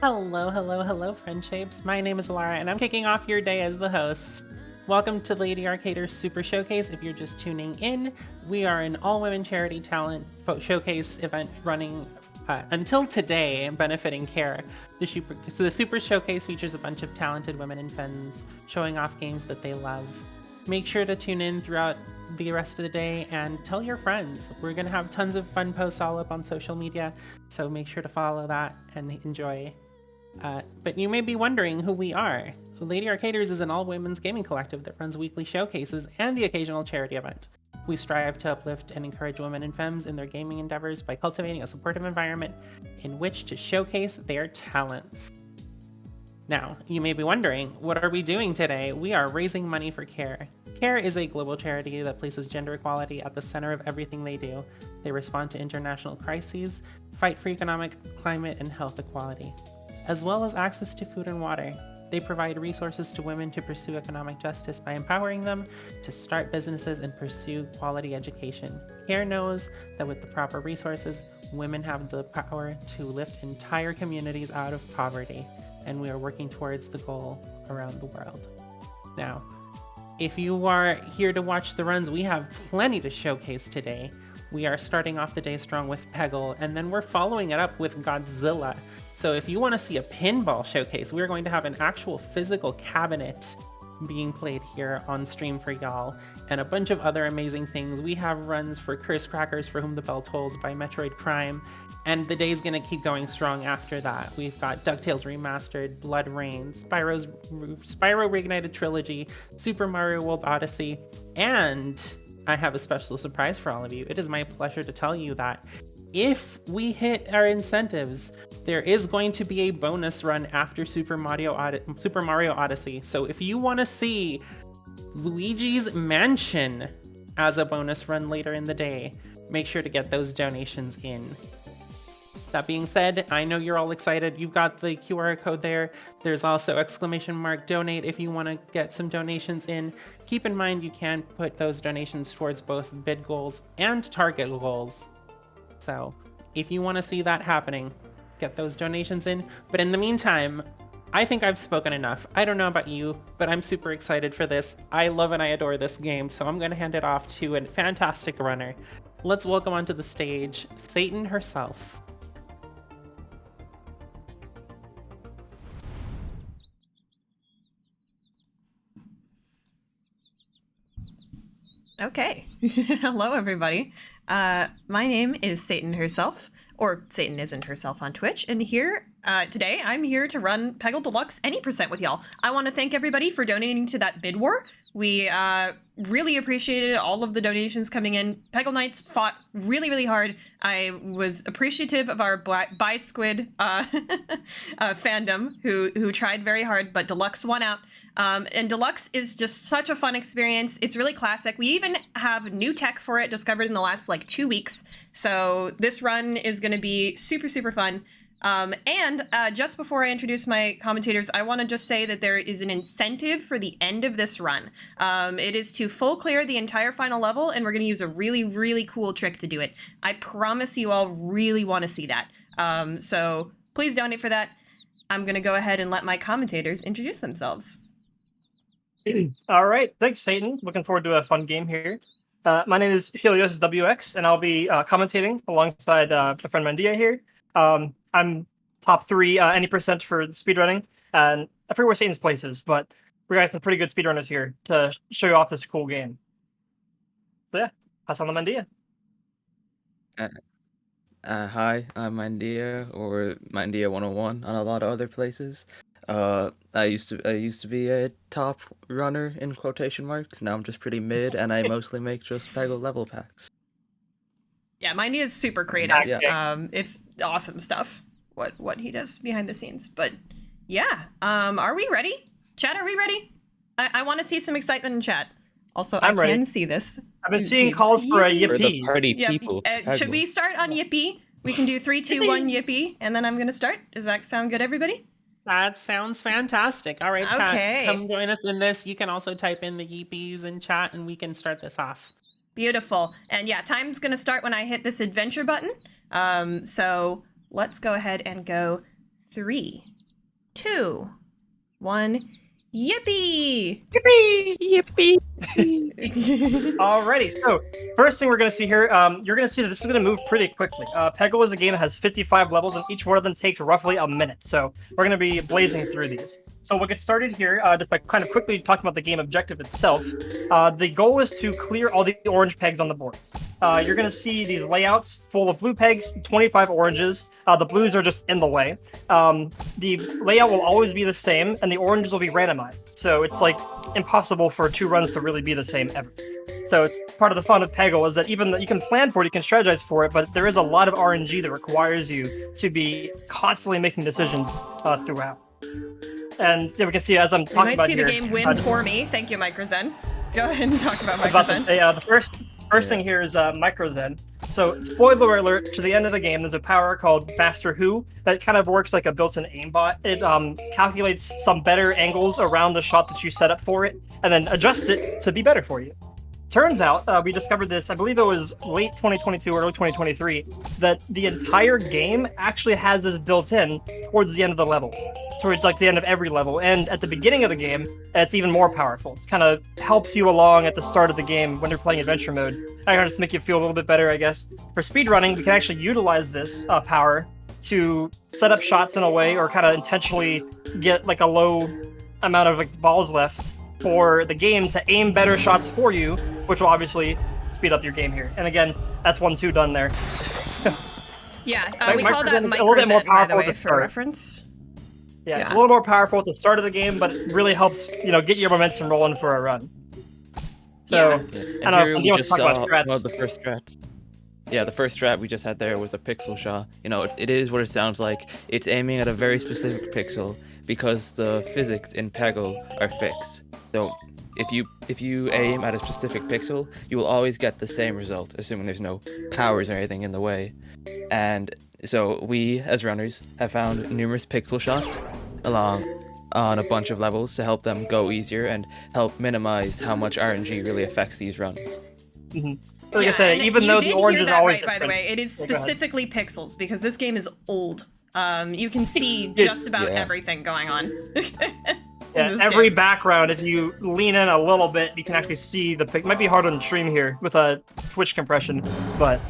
Hello, hello, hello, friend shapes. My name is Alara, and I'm kicking off your day as the host. Welcome to Lady Arcader's Super Showcase. If you're just tuning in, we are an all-women charity talent showcase event running until today, benefiting CARE. The Super Showcase features a bunch of talented women and femmes showing off games that they love. Make sure to tune in throughout the rest of the day and tell your friends. We're going to have tons of fun posts all up on social media, so make sure to follow that and enjoy. But you may be wondering who we are. Lady Arcaders is an all-women's gaming collective that runs weekly showcases and the occasional charity event. We strive to uplift and encourage women and femmes in their gaming endeavors by cultivating a supportive environment in which to showcase their talents. Now, you may be wondering, what are we doing today? We are raising money for CARE. CARE is a global charity that places gender equality at the center of everything they do. They respond to international crises, fight for economic, climate, and health equality, as well as access to food and water. They provide resources to women to pursue economic justice by empowering them to start businesses and pursue quality education. CARE knows that with the proper resources, women have the power to lift entire communities out of poverty, and we are working towards the goal around the world. Now, if you are here to watch the runs, we have plenty to showcase today. We are starting off the day strong with Peggle, and then we're following it up with Godzilla. So if you want to see a pinball showcase, we're going to have an actual physical cabinet being played here on stream for y'all, and a bunch of other amazing things. We have runs for Curse Crackers, For Whom the Bell Tolls by Metroid Prime, and the day's gonna keep going strong after that. We've got DuckTales Remastered, Blood Rain, Spyro Reignited Trilogy, Super Mario World Odyssey, and I have a special surprise for all of you. It is my pleasure to tell you that if we hit our incentives, there is going to be a bonus run after Super Mario Odyssey. So if you want to see Luigi's Mansion as a bonus run later in the day, make sure to get those donations in. That being said, I know you're all excited. You've got the QR code there. There's also !donate if you want to get some donations in. Keep in mind you can put those donations towards both bid goals and target goals. So if you want to see that happening, get those donations in. But in the meantime, I think I've spoken enough. I don't know about you, but I'm super excited for this. I love and I adore this game, so I'm going to hand it off to a fantastic runner. Let's welcome onto the stage Satan herself. Okay. Hello, everybody. My name is Satan herself, or Satan Isn't Herself on Twitch, and here today I'm here to run Peggle Deluxe any percent with y'all. I want to thank everybody for donating to that bid war. We really appreciated all of the donations coming in. Peggle Knights fought really, really hard. I was appreciative of our Bi-Squid fandom who tried very hard, but Deluxe won out. And Deluxe is just such a fun experience. It's really classic. We even have new tech for it discovered in the last 2 weeks. So this run is going to be super, super fun. And just before I introduce my commentators, I want to just say that there is an incentive for the end of this run. It is to full clear the entire final level, and we're going to use a really, really cool trick to do it. I promise you all really want to see that. So please donate for that. I'm going to go ahead and let my commentators introduce themselves. All right, thanks, Satan. Looking forward to a fun game here. My name is HeliosWx, and I'll be commentating alongside my friend Minedea here. I'm top 3 any percent for speedrunning, and I forget where Satan's place is, but we got some pretty good speedrunners here to show you off this cool game. So yeah, pass on to Minedea. Hi, I'm Minedea, or Minedea 101 on a lot of other places. I used to be a top runner in quotation marks. Now I'm just pretty mid, and I mostly make just Peggle level packs. Yeah, Minedea is super creative. Yeah. It's awesome stuff what he does behind the scenes. But yeah, are we ready? Chat, are we ready? I want to see some excitement in chat. Also, I can see this. I've been seeing calls for a yippee. For the party people. Should we start on yippee? We can do 3, 2, 1 yippee, and then I'm gonna start. Does that sound good, everybody? That sounds fantastic. All right, chat, Okay. come join us in this. You can also type in the yippies in chat, and we can start this off. Beautiful. And yeah, time's gonna start when I hit this adventure button. So let's go ahead and go 3, 2, 1. Yippee! Yippee! Alrighty, so first thing we're going to see here, you're going to see that this is going to move pretty quickly. Peggle is a game that has 55 levels, and each one of them takes roughly a minute. So we're going to be blazing through these. So we'll get started here just by kind of quickly talking about the game objective itself. The goal is to clear all the orange pegs on the boards. You're going to see these layouts full of blue pegs, 25 oranges. The blues are just in the way. The layout will always be the same, and the oranges will be randomized. So it's like impossible for 2 runs to really be the same ever. So it's part of the fun of Peggle is that even though you can plan for it, you can strategize for it, but there is a lot of RNG that requires you to be constantly making decisions throughout. And yeah, we can see as I'm talking about here. You might see the game win for me. Thank you, Microzen. Go ahead and talk about Microzen. I was about to say, the first thing here is Microzen. So, spoiler alert, to the end of the game, there's a power called Master Who that kind of works like a built-in aimbot. It calculates some better angles around the shot that you set up for it, and then adjusts it to be better for you. Turns out, we discovered this, I believe it was late 2022, early 2023, that the entire game actually has this built in towards the end of the level, towards like the end of every level. And at the beginning of the game, it's even more powerful. It kind of helps you along at the start of the game when you're playing adventure mode. I can just make you feel a little bit better, I guess. For speedrunning, we can actually utilize this power to set up shots in a way, or kind of intentionally get like a low amount of like balls left for the game to aim better shots for you, which will obviously speed up your game here. And again, that's 1-2 done there. Yeah, we call that a little bit more Microzen, by the powerful way, to for start. reference. Yeah, it's a little more powerful at the start of the game, but it really helps, get your momentum rolling for a run. So, And I here don't we know, just talk saw about strats. one of the first strats. Yeah, the first strat we just had there was a pixel shot. It is what it sounds like. It's aiming at a very specific pixel because the physics in Peggle are fixed. So if you aim at a specific pixel, you will always get the same result, assuming there's no powers or anything in the way. And so we, as runners, have found numerous pixel shots on a bunch of levels to help them go easier and help minimize how much RNG really affects these runs. Mm-hmm. Like I said, even though the orange is always different. By the way, it is specifically pixels because this game is old. You can see just about everything going on. Yeah, every background, if you lean in a little bit, you can actually see it might be hard on the stream here with a Twitch compression, but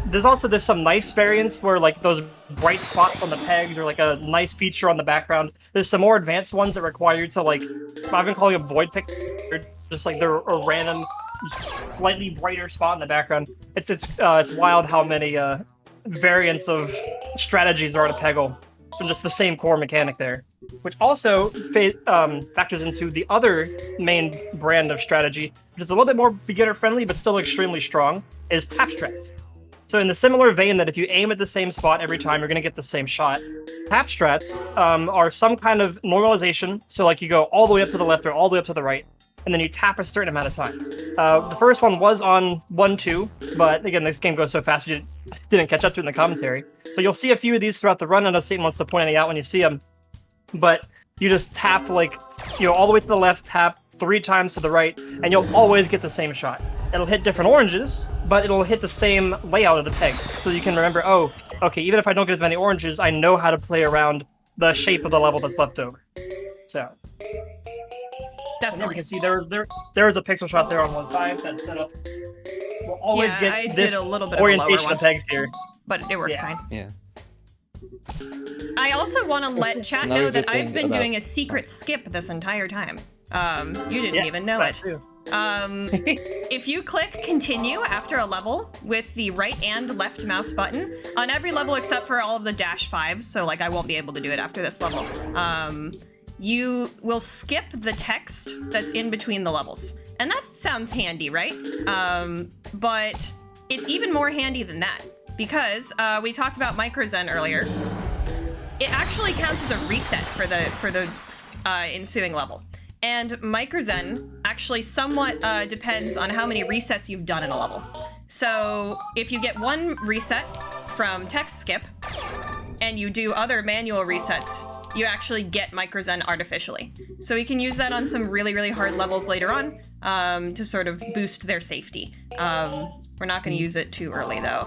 there's some nice variants where like those bright spots on the pegs are like a nice feature on the background. There's some more advanced ones that require you to like, I've been calling them void pick, just like they're a random, slightly brighter spot in the background. It's wild how many variants of strategies are to Peggle from just the same core mechanic there, which also factors into the other main brand of strategy, which is a little bit more beginner friendly but still extremely strong, is tap strats. So in the similar vein that if you aim at the same spot every time, you're going to get the same shot, tap strats are some kind of normalization. So like you go all the way up to the left or all the way up to the right, and then you tap a certain amount of times. The first one was on 1-2, but again, this game goes so fast we didn't catch up to it in the commentary. So you'll see a few of these throughout the run. I know Satan wants to point any out when you see them, but you just tap all the way to the left, tap 3 times to the right, and you'll always get the same shot. It'll hit different oranges, but it'll hit the same layout of the pegs. So you can remember, oh, okay, even if I don't get as many oranges, I know how to play around the shape of the level that's left over. So definitely. You can see there was a pixel shot there on 1.5 that's set up. We'll always get this orientation of pegs here. But it works fine. Yeah. I also want to let chat know that I've been doing a secret skip this entire time. You didn't even know it. If you click continue after a level with the right and left mouse button on every level except for all of the -5s, so like I won't be able to do it after this level, you will skip the text that's in between the levels. And that sounds handy, right? But it's even more handy than that, because we talked about Microzen earlier. It actually counts as a reset for the ensuing level. And Microzen actually somewhat depends on how many resets you've done in a level. So if you get 1 reset from text skip, and you do other manual resets, you actually get Microzen artificially. So you can use that on some really, really hard levels later on to sort of boost their safety. We're not going to use it too early, though.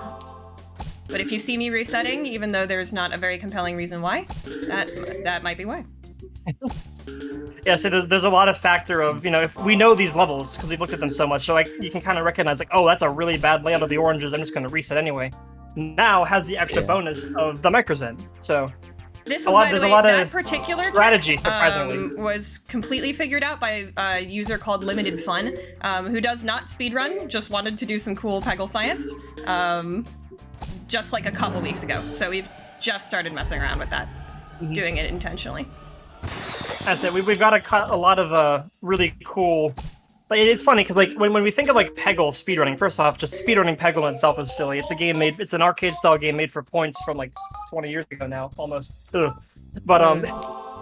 But if you see me resetting, even though there's not a very compelling reason why, that might be why. Yeah, so there's a lot of factor of, if we know these levels, because we've looked at them so much, so like you can kind of recognize like, oh, that's a really bad layout of the oranges, I'm just going to reset anyway. Now has the extra bonus of the microzen, so this was, by the way, that particular strategy, tech, surprisingly. was completely figured out by a user called Limited Fun, who does not speedrun, just wanted to do some cool Peggle science, just like a couple weeks ago. So we've just started messing around with that, doing it intentionally. That's it. We've got a lot of really cool. Like, it's funny because like when we think of like Peggle speedrunning, first off, just speedrunning Peggle itself is silly. It's an arcade style game made for points from like 20 years ago now, almost. Ugh. But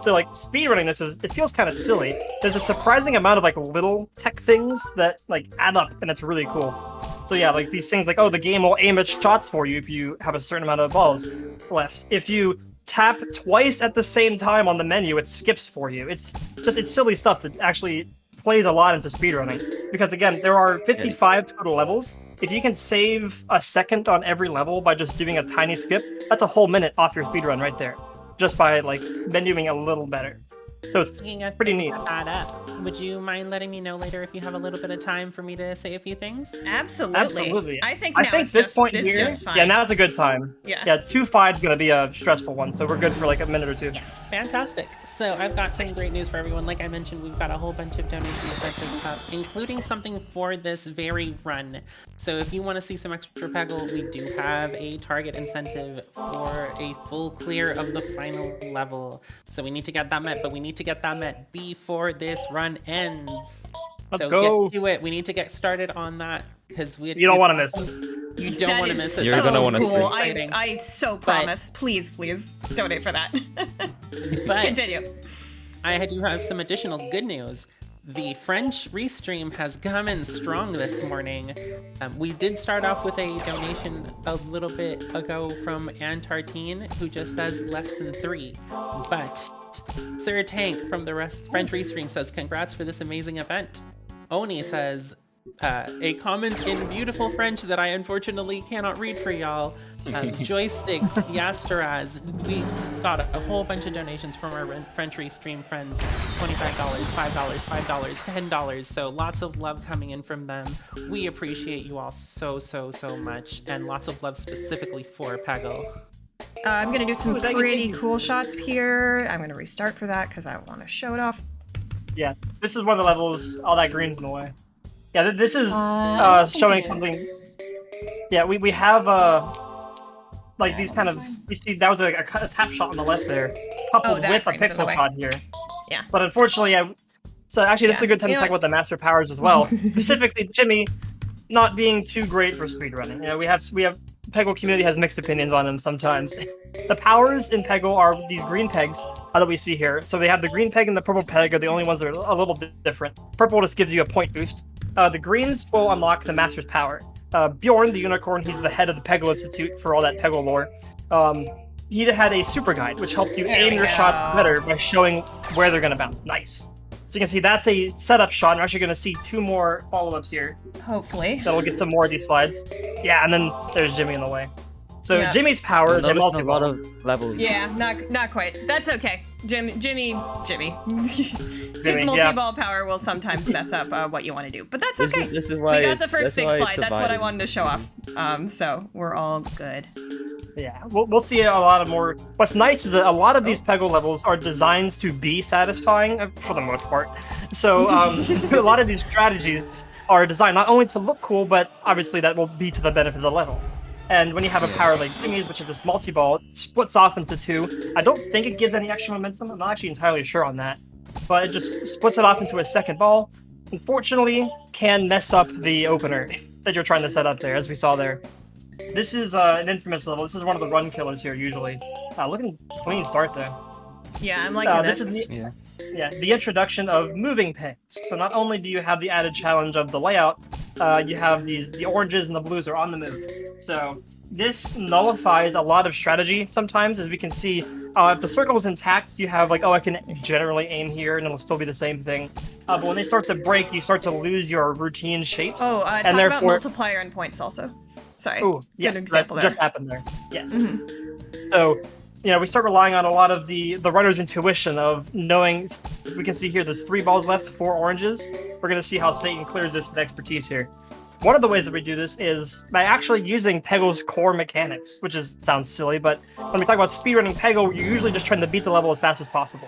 so like speedrunning it feels kind of silly. There's a surprising amount of like little tech things that like add up, and it's really cool. So yeah, like these things like, oh, the game will aim at shots for you if you have a certain amount of balls left. If you tap twice at the same time on the menu, it skips for you. It's silly stuff that actually plays a lot into speedrunning. Because again, there are 55 total levels. If you can save a second on every level by just doing a tiny skip, that's a whole minute off your speedrun right there. Just by like menuing a little better. So it's pretty neat. Add up. Would you mind letting me know later if you have a little bit of time for me to say a few things? Absolutely. I think this point here, yeah, now's a good time. Yeah. 2-5 is going to be a stressful one, so we're good for like a minute or two. Yes. Fantastic. So I've got some great news for everyone. Like I mentioned, we've got a whole bunch of donation incentives up, including something for this very run. So if you want to see some extra Peggle, we do have a target incentive for a full clear of the final level. So we need to get that met, but we need to get that met before this run ends. Let's go. Get to it. We need to get started on that because you don't want to miss it. You don't want to miss it. You're gonna want to cool. see. I so promise. Please donate for that. But continue. I do have some additional good news. The French restream has come in strong this morning. We did start off with a donation a little bit ago from Antartine, who just says less than 3. But Sir Tank from the French restream says, congrats for this amazing event. Oni says, a comment in beautiful French that I unfortunately cannot read for y'all. Joysticks, Yastaraz, we got a whole bunch of donations from our French restream friends. $25, $5, $5, $10. So lots of love coming in from them. We appreciate you all so much, and lots of love specifically for Peggle. I'm gonna do some pretty cool shots here. I'm gonna restart for that because I want to show it off. Yeah, this is one of the levels. All that green's in the way. Yeah, this is showing something. Yeah, we have like these kind of, you see that was like a tap shot on the left there, coupled with a pixel shot here. Yeah. But unfortunately, so actually this is a good time to talk about the master powers as well. Specifically, Jimmy not being too great for speedrunning. We have Peggle community has mixed opinions on him sometimes. The powers in Peggle are these green pegs that we see here. So they have the green peg and the purple peg are the only ones that are a little different. Purple just gives you a point boost. The greens will unlock the master's power. Bjorn, the unicorn, he's the head of the Peggle Institute for all that Peggle lore. He had a super guide, which helped you aim your shots better by showing where they're going to bounce. Nice. So you can see that's a setup shot. We're actually going to see 2 more follow-ups here. Hopefully. That'll get some more of these slides. Yeah, and then there's Jimmy in the way. So Jimmy's power is a a lot of levels. Yeah, not quite. That's okay. Jimmy. His multi-ball power will sometimes mess up what you want to do, but that's okay. This is why we got the first big slide. That's what I wanted to show off. So we're all good. Yeah, we'll see a lot of more. What's nice is that a lot of these Peggle levels are designed to be satisfying for the most part. So a lot of these strategies are designed not only to look cool, but obviously that will be to the benefit of the level. And when you have a power like Jimmy's, which is this multi-ball, it splits off into 2. I don't think it gives any extra momentum. I'm not actually entirely sure on that. But it just splits it off into a second ball. Unfortunately, can mess up the opener that you're trying to set up there, as we saw there. This is an infamous level. This is one of the run killers here, usually. Looking clean start there. Yeah, I'm liking this. Is the introduction of moving pegs. So not only do you have the added challenge of the layout, you have the oranges and the blues are on the move. So this nullifies a lot of strategy sometimes, as we can see. If the circle is intact, you have like, oh, I can generally aim here and it'll still be the same thing. But when they start to break, you start to lose your routine shapes. Oh, talk about multiplier and points also. Sorry. Oh, yes, Good example that there. just happened there. Yes. Mhm. So, we start relying on a lot of the runner's intuition of knowing. We can see here there's 3 balls left, 4 oranges. We're going to see how Satan clears this with expertise here. One of the ways that we do this is by actually using Peggle's core mechanics, which sounds silly, but when we talk about speedrunning Peggle, you're usually just trying to beat the level as fast as possible.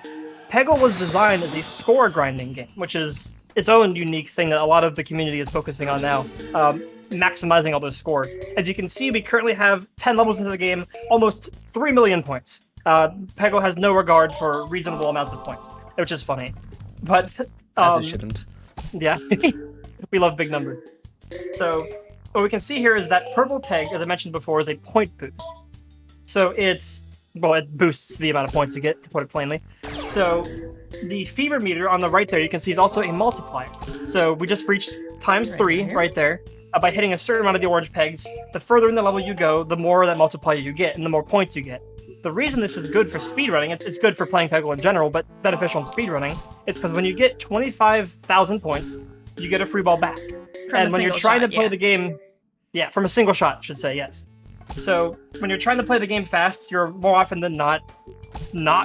Peggle was designed as a score grinding game, which is its own unique thing that a lot of the community is focusing on now, maximizing all those score. As you can see, we currently have 10 levels into the game, almost 3 million points. Peggle has no regard for reasonable amounts of points, which is funny. But As it shouldn't. yeah, we love big number. So what we can see here is that purple peg, as I mentioned before, is a point boost. So it boosts the amount of points you get, to put it plainly. So the fever meter on the right there, you can see, is also a multiplier. So we just reached ×3 right there. By hitting a certain amount of the orange pegs, the further in the level you go, the more that multiplier you get, and the more points you get. The reason this is good for speedrunning, it's good for playing Peggle in general, but beneficial in speedrunning, is because when you get 25,000 points, you get a free ball back. And when you're trying to play the game, from a single shot, I should say, yes. So when you're trying to play the game fast, you're more often than not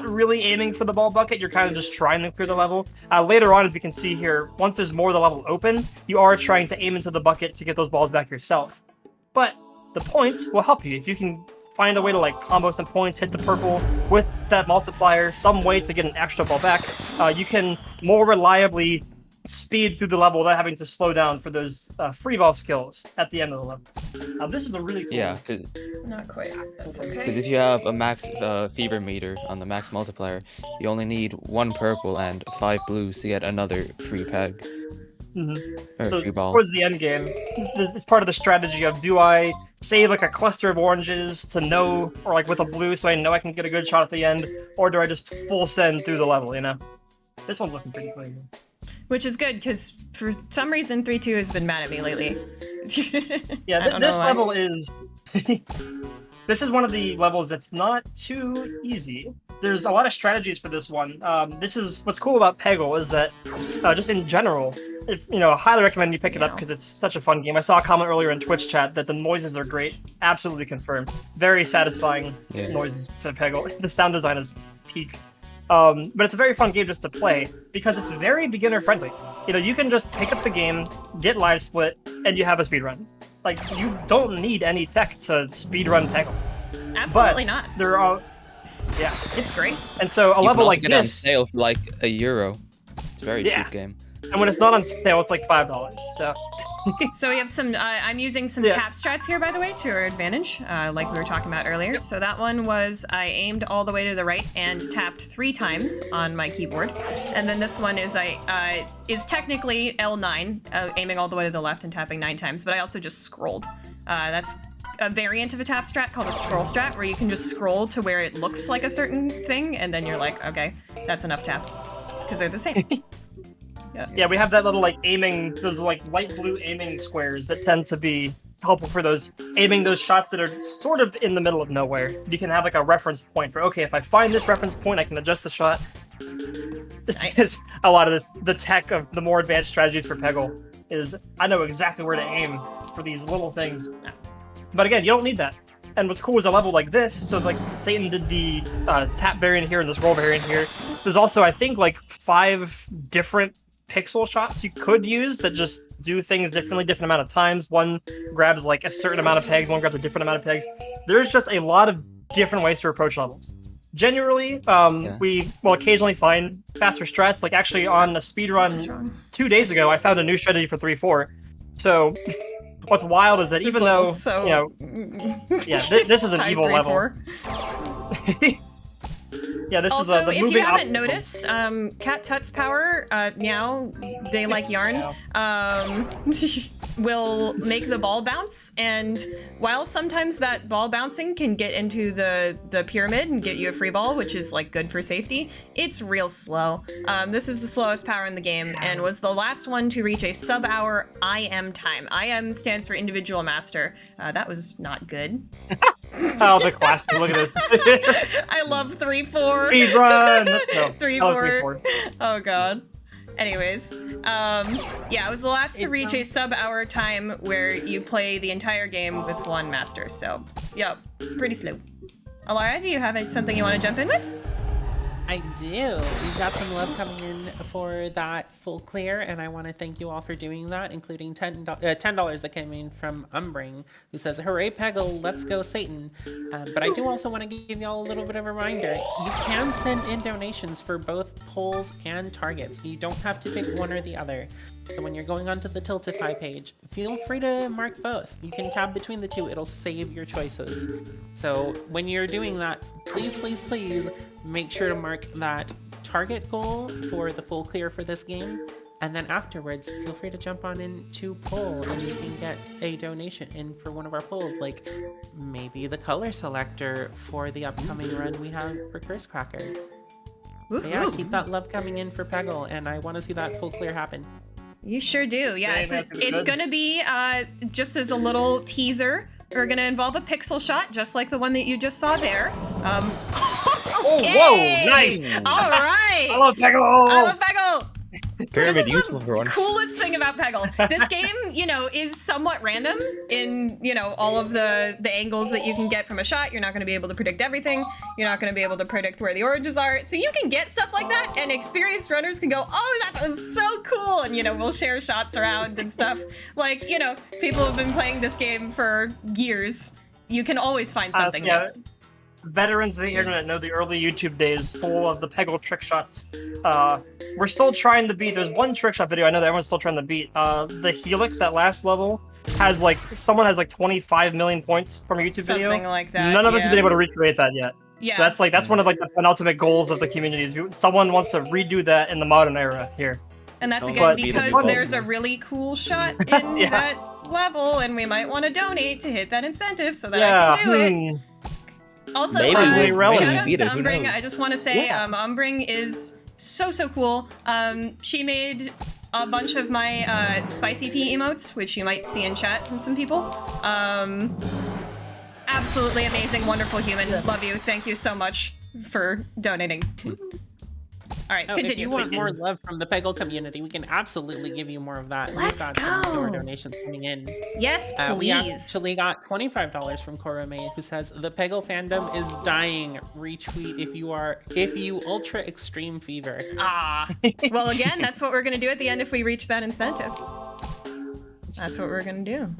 really aiming for the ball bucket. You're kind of just trying to clear the level. Later on, as we can see here, once there's more of the level open, you are trying to aim into the bucket to get those balls back yourself. But the points will help you. If you can find a way to like combo some points, hit the purple with that multiplier, some way to get an extra ball back, you can more reliably speed through the level without having to slow down for those free ball skills at the end of the level. Now this is a really cool Not quite. That's okay. because if you have a max fever meter on the max multiplier, you only need 1 purple and 5 blues to get another free peg. Or so free ball. towards the end game, it's part of the strategy of, do I save like a cluster of oranges to know, or like with a blue so I know I can get a good shot at the end, or do I just full send through the level, This one's looking pretty clean. Which is good, because for some reason 3-2 has been mad at me lately. Yeah, this level is... This is one of the levels that's not too easy. There's a lot of strategies for this one. This is what's cool about Peggle is that, just in general, I highly recommend you pick it up because it's such a fun game. I saw a comment earlier in Twitch chat that the noises are great. Absolutely confirmed. Very satisfying noises for Peggle. The sound design is peak. But it's a very fun game just to play because it's very beginner friendly. You can just pick up the game, get live split, and you have a speedrun. Like, you don't need any tech to speedrun Peggle. Absolutely but not. There are, it's great. And so a level like this, you can get it on this, sale for like €1. It's a very cheap game. And when it's not on sale, it's like $5. So. So we have some, I'm using some tap strats here, by the way, to our advantage, like we were talking about earlier. So that one was, I aimed all the way to the right and tapped 3 times on my keyboard. And then this one is, is technically L9, aiming all the way to the left and tapping 9 times, but I also just scrolled. That's a variant of a tap strat called a scroll strat, where you can just scroll to where it looks like a certain thing, and then you're like, okay, that's enough taps, because they're the same. Yeah, we have that little like aiming, those like light blue aiming squares that tend to be helpful for those aiming those shots that are sort of in the middle of nowhere. You can have like a reference point for, okay, if I find this reference point, I can adjust the shot. It's a lot of the tech of the more advanced strategies for Peggle is I know exactly where to aim for these little things. But again, you don't need that. And what's cool is a level like this, so like Satan did the tap variant here and the scroll variant here. There's also, I think, like 5 different pixel shots you could use that just do things differently, different amount of times. One grabs like a certain amount of pegs, one grabs a different amount of pegs. There's just a lot of different ways to approach levels. Generally, we will occasionally find faster strats. Like actually on a speedrun 2 days ago, I found a new strategy for 3-4. So what's wild is that even though, this is an evil level. Yeah, this also, is the moving if you haven't obstacles. noticed, Cat Tut's power, meow, they like yarn, will make the ball bounce, and while sometimes that ball bouncing can get into the pyramid and get you a free ball, which is like good for safety, it's real slow. This is the slowest power in the game, and was the last one to reach a sub-hour IM time. IM stands for individual master. That was not good. Oh, the classic. Look at this. I love 3-4. Speed run. Let's go. 3-4. Oh god. Anyways, yeah, I was the last to reach a sub-hour time where you play the entire game with one master. So, yep, pretty slow. Alara, do you have something you want to jump in with? I do. We've got some love coming in for that full clear, and I want to thank you all for doing that, including $10 that came in from Umbring, who says, "Hooray, Peggle, let's go, Satan." But I do also want to give y'all a little bit of a reminder. You can send in donations for both polls and targets. You don't have to pick one or the other. So when you're going onto the Tiltify page, feel free to mark both. You can tab between the two. It'll save your choices. So when you're doing that, please, please, please make sure to mark that target goal for the full clear for this game. And then afterwards, feel free to jump on into poll and you can get a donation in for one of our polls, like maybe the color selector for the upcoming run we have for Curse Crackers. But yeah, keep that love coming in for Peggle, and I want to see that full clear happen. You sure do. Yeah, it's gonna be, just as a little teaser, we're gonna involve a pixel shot, just like the one that you just saw there. Okay. Oh, whoa, nice! All right! I love Peggle! I love Peggle! Pyramid useful for once. The coolest thing about Peggle. This game, you know, is somewhat random in, you know, all of the angles that you can get from a shot. You're not going to be able to predict everything. You're not going to be able to predict where the oranges are. So you can get stuff like that, and experienced runners can go, "Oh, that was so cool," and, you know, we'll share shots around and stuff. Like, you know, people have been playing this game for years. You can always find something new. Veterans of the internet know the early YouTube days full of the Peggle trick shots. We're still trying to beat. There's one trick shot video I know that everyone's still trying to beat. The Helix, that last level, has someone has 25 million points from a YouTube video. Something like that. None of us have been able to recreate that yet. Yeah. So that's one of the penultimate goals of the communities. Someone wants to redo that in the modern era here. And that's again because there's a really cool shot in that level, and we might want to donate to hit that incentive so that I can do it. Also, shout outs to Umbring. I just want to say, Umbring is so cool. She made a bunch of my spicy pea emotes, which you might see in chat from some people. Absolutely amazing, wonderful human. Love you. Thank you so much for donating. All right, continue. If you want more love from the Peggle community, we can absolutely give you more of that. Let's We've got some go. more donations coming in. Yes, please. We actually got $25 from Korome, who says, "The Peggle fandom is dying. Retweet if you ultra extreme fever." Well, again, that's what we're gonna do at the end if we reach that incentive. That's what we're gonna do.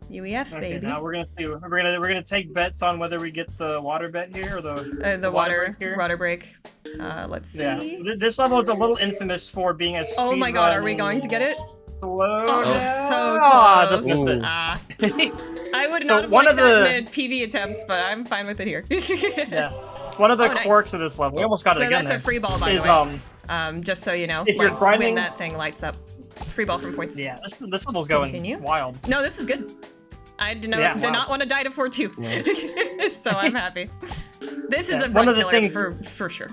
UEF, baby. Now we're gonna see. We're gonna take bets on whether we get the water bet here or the water break. Let's see. Yeah. So this level is a little infamous for being a speed Oh my god, are we going to get it? Slow. So close. Just missed it. I would not have liked that in a PV attempt, but I'm fine with it here. Yeah. One of the quirks of this level, we almost got it again. So that's a free ball, by the way. Just so you know, if you're grinding, when that thing lights up. Free ball from points. Yeah, this level's going wild. No, this is good. I did not want to die to 4-2, yeah. So I'm happy. This is a one of the killer things for sure.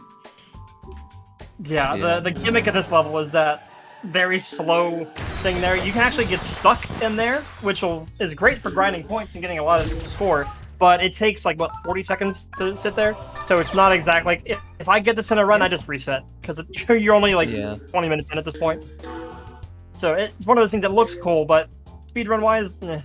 Yeah, the gimmick of this level is that very slow thing there. You can actually get stuck in there, which is great for grinding points and getting a lot of score. But it takes 40 seconds to sit there, so it's not exactly if I get this in a run, I just reset because you're only 20 minutes in at this point. So it's one of those things that looks cool, but speedrun wise, nah.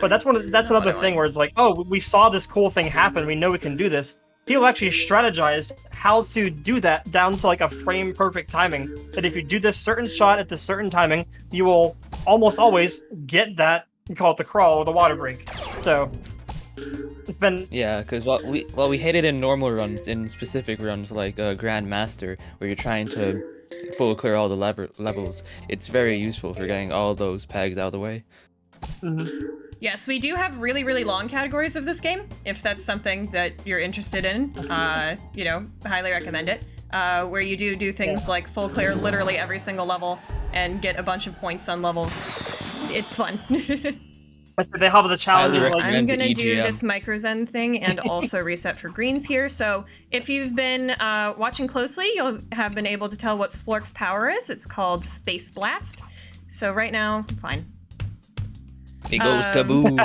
But that's another thing where it's oh, we saw this cool thing happen, we know we can do this. People actually strategized how to do that down to a frame perfect timing. That if you do this certain shot at this certain timing, you will almost always get that. We call it the crawl or the water break. So it's been because while we hate it in normal runs, in specific runs like Grandmaster, where you're trying to full clear all the levels, it's very useful for getting all those pegs out of the way. Mm-hmm. Yes, we do have really, really long categories of this game, if that's something that you're interested in. Highly recommend it. Where you do things like full clear literally every single level and get a bunch of points on levels. It's fun. They have the challenges. I'm gonna do this microzen thing and also reset for greens here. So if you've been watching closely, you'll have been able to tell what Splork's power is. It's called Space Blast. So right now, fine. It goes kaboom.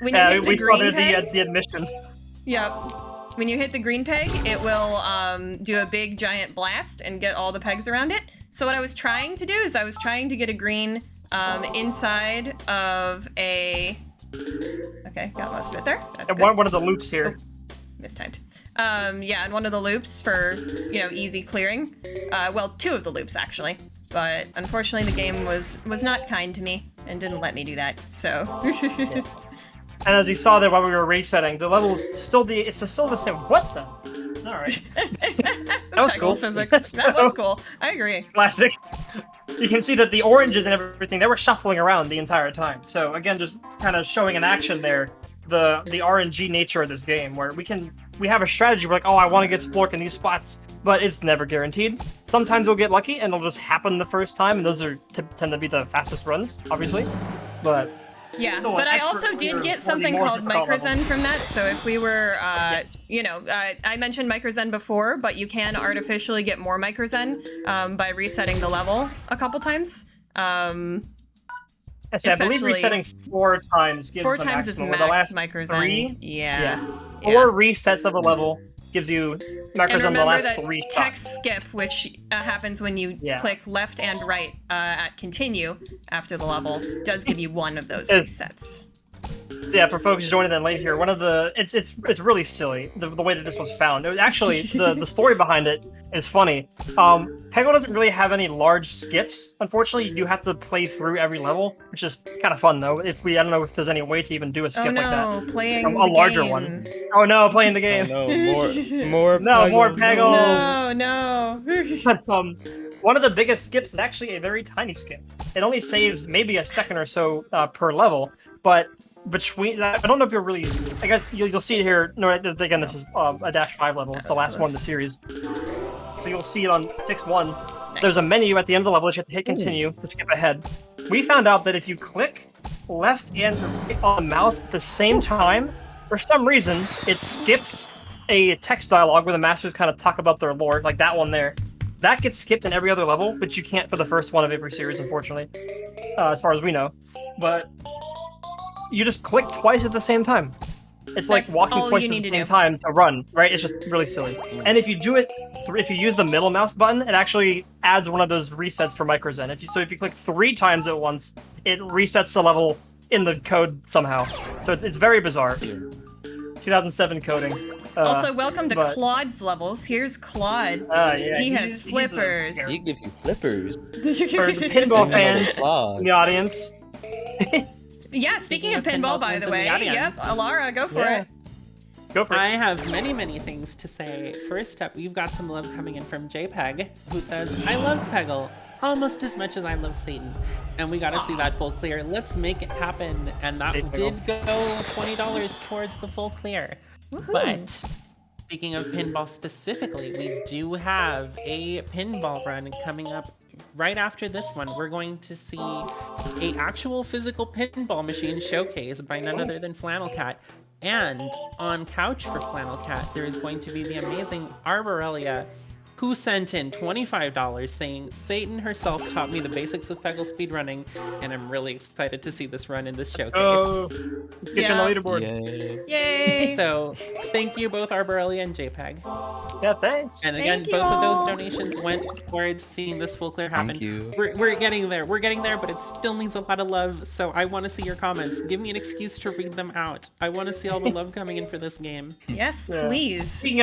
When you hit we the saw green peg, the admission. Yep. when you hit the green peg, it will do a big giant blast and get all the pegs around it. So what I was trying to do is I was trying to get a green inside of a... Okay, got most of it there. That's And good. one of the loops here. Oh, mistimed. Yeah, and one of the loops for, you know, easy clearing. Well, 2 of the loops, actually. But unfortunately, the game was not kind to me and didn't let me do that, so... And as you saw there while we were resetting, the level's still still the same. What the? All right. That was cool. Physics. That was cool. I agree. Classic. You can see that the oranges and everything, they were shuffling around the entire time. So again, just kind of showing in action there the RNG nature of this game, where we have a strategy. We're like, oh, I want to get Splork in these spots, but it's never guaranteed. Sometimes we'll get lucky and it'll just happen the first time, and those tend to be the fastest runs, obviously. But yeah, still but an I expert also did player get for something the more called difficult Microzen levels. from that. So if we were, you know, I mentioned Microzen before, but you can artificially get more Microzen by resetting the level a couple times. Yes, I believe especially- resetting 4 times gives 4 the times is maximum. max The last Microzen. 3, Yeah. 4 resets of a level gives you And Microzen the remember last that 3 text times. skip, which happens when you Yeah. click left and right at continue after the level, does give you 1 of those Is- resets. So yeah, for folks joining in late here, one of the it's really silly the way that this was found. It was actually the story behind it is funny. Peggle doesn't really have any large skips. Unfortunately, you do have to play through every level, which is kind of fun though. I don't know if there's any way to even do a skip Oh no, like that. playing A the larger game. one. Oh no, playing the game. Oh no, more No, more Peggle. Peggle. No. One of the biggest skips is actually a very tiny skip. It only saves maybe a second or so per level, but between I don't know if you're really. I guess you'll see it here. No, again, this is a -5 level. It's the last one in the series. So you'll see it on 6-1. Nice. There's a menu at the end of the level that you have to hit continue to skip ahead. We found out that if you click left and right on the mouse at the same time, for some reason, it skips a text dialogue where the masters kind of talk about their lore, like that one there. That gets skipped in every other level, but you can't for the first one of every series, unfortunately, as far as we know. But you just click twice at the same time. It's like That's walking all twice you at the need to same do. time to run, right? It's just really silly. And if you do it, if you use the middle mouse button, it actually adds one of those resets for Microzen. If you click 3 times at once, it resets the level in the code somehow. So it's very bizarre. 2007 coding. Also, welcome to but- Claude's levels. Here's Claude. Yeah, He has he's a- flippers. He gives you flippers. For the pinball fans in the audience. Yeah, speaking of Speaking pinball, of by pinball the fans in way. the audience. Yep, Alara, go for Yeah. it. Go for it. I have many, many things to say. First up, we've got some love coming in from JPEG, who says, I love Peggle almost as much as I love Satan. And we got to see that full clear. Let's make it happen. And that Hey, Peggle. did go $20 towards the full clear. Woohoo. But speaking of pinball specifically, we do have a pinball run coming up right after this one. We're going to see a actual physical pinball machine showcase by none other than Flannel Cat. And on couch for Flannel Cat, there is going to be the amazing Arborelia, who sent in $25 saying, Satan herself taught me the basics of Peggle speedrunning, and I'm really excited to see this run in this showcase. Oh, let's get you on the Yeah. leaderboard. Yay. Yay. So, thank you both Arborelia and JPEG. Yeah, thanks. And again, Thank you both of those all. donations went towards seeing this full clear happen. Thank you. We're getting there. We're getting there, but it still needs a lot of love. So I want to see your comments. Give me an excuse to read them out. I want to see all the love coming in for this game. Yes, Yeah. please. Speaking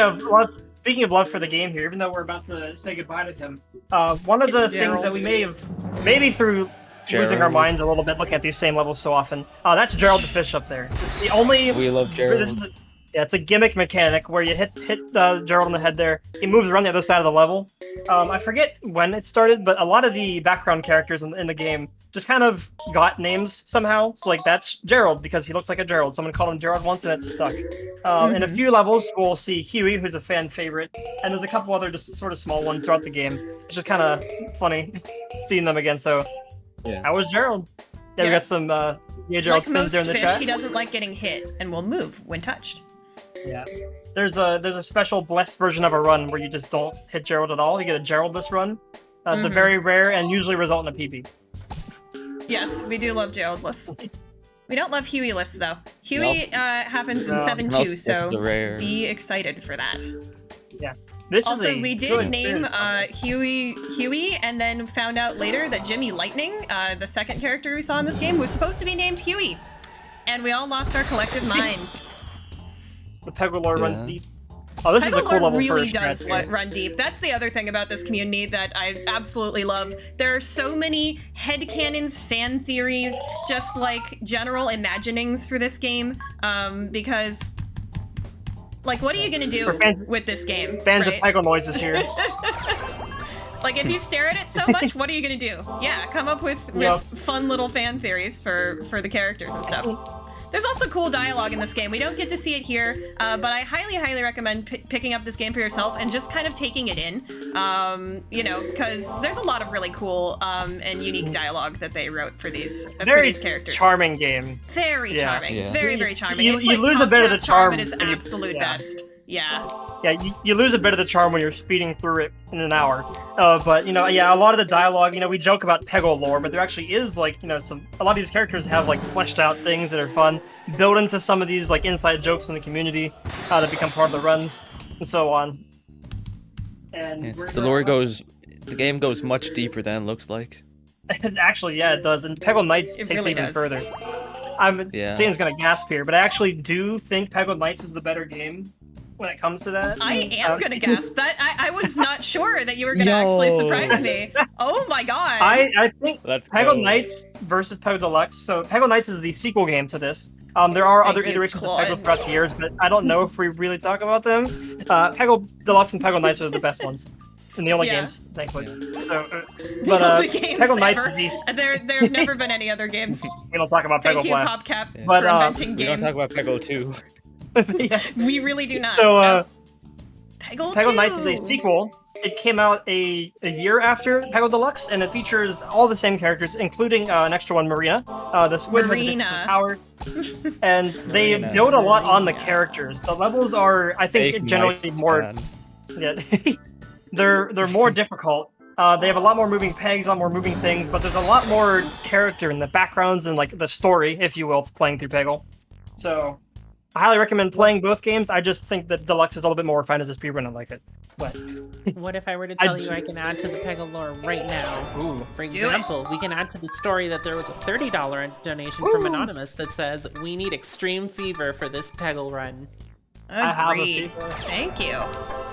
of love for the game here, even though we're about to say goodbye to him, one of the It's things that Gerald. we maybe through losing our Gerald. minds a little bit looking at these same levels so often, that's Gerald the fish up there. It's the only. We love Gerald. It's a gimmick mechanic where you hit Gerald on the head there. He moves around the other side of the level. I forget when it started, but a lot of the background characters in the game just kind of got names somehow. So like that's Gerald because he looks like a Gerald. Someone called him Gerald once and it stuck. In a few levels, we'll see Huey, who's a fan favorite, and there's a couple other just sort of small ones throughout the game. It's just kind of funny seeing them again. So, Yeah. how was Gerald? Yeah, we Yeah. got some Gerald Like spins most there in the fish, chat. he doesn't like getting hit and will move when touched. Yeah. There's a special blessed version of a run where you just don't hit Gerald at all. You get a Geraldless run. The very rare and usually result in a PB. Yes, we do love Geraldless. We don't love Huey lists though. Huey happens in No. 7.2, so the rare. be excited for that. Yeah. This Also, is a we did good name experience. Huey, and then found out later that Jimmy Lightning, the second character we saw in this game, was supposed to be named Huey. And we all lost our collective minds. The Peggle lore runs Yeah. deep. Oh, this is a Peggle cool lore level really first. does run deep. That's the other thing about this community that I absolutely love. There are so many headcanons, fan theories, just like general imaginings for this game. Because, like, what are you gonna do For fans- with this game? Fans right? of Peggle noises here. Like, if you stare at it so much, what are you gonna do? Yeah, come up with Yep. fun little fan theories for the characters and stuff. There's also cool dialogue in this game. We don't get to see it here, but I highly, highly recommend picking up this game for yourself and just kind of taking it in. You know, because there's a lot of really cool and unique dialogue that they wrote for these characters. Charming game. Very Yeah. charming. Yeah. Very, very charming. You It's like lose a bit of the Comcast charm at its when you- absolute yeah. best. Yeah. Yeah, you lose a bit of the charm when you're speeding through it in an hour. But, you know, yeah, a lot of the dialogue, you know, we joke about Peggle lore, but there actually is, like, you know, a lot of these characters have, like, fleshed out things that are fun, built into some of these, like, inside jokes in the community that become part of the runs, and so on. And Yeah. we're- The game goes much deeper than it looks like. It's actually, yeah, it does, and Peggle Knights It takes really it even does. further. Yeah. Satan's gonna gasp here, but I actually do think Peggle Knights is the better game when it comes to that. I am gonna gasp. That I was not sure that you were gonna actually Yo. surprise me. Oh my god. I think Let's Peggle Knights versus Peggle Deluxe. So Peggle Knights is the sequel game to this. There are Thank other you, iterations Claude. of Peggle throughout the years, but I don't know if we really talk about them. Peggle Deluxe and Peggle Knights are the best ones, and the only Yeah. games, thankfully. So, The only games Peggle Knights ever. is the. There have never been any other games. We don't talk about Thank Peggle you, Blast. PopCap, But, for inventing We don't game. talk about Peggle 2. Yeah. We really do not. So No. Peggle Peggle 2. Knights is a sequel. It came out a year after Peggle Deluxe, and it features all the same characters, including an extra one, Marina. The squid has a different Marina. power. And they Marina. build a lot on the characters. The levels are, I think, Fake generally Knights more. fan. Yeah, they're more difficult. They have a lot more moving pegs, a lot more moving things, but there's a lot more character in the backgrounds and like the story, if you will, playing through Peggle. So, I highly recommend playing both games. I just think that Deluxe is a little bit more refined as a speedrun. I like it. But What if I were to I tell d- you I can add to the Peggle lore right now? ooh, For it. example, we can add to the story that there was a $30 donation from Ooh. Anonymous that says, we need extreme fever for this Peggle run. I have a Agreed. fever. Thank you.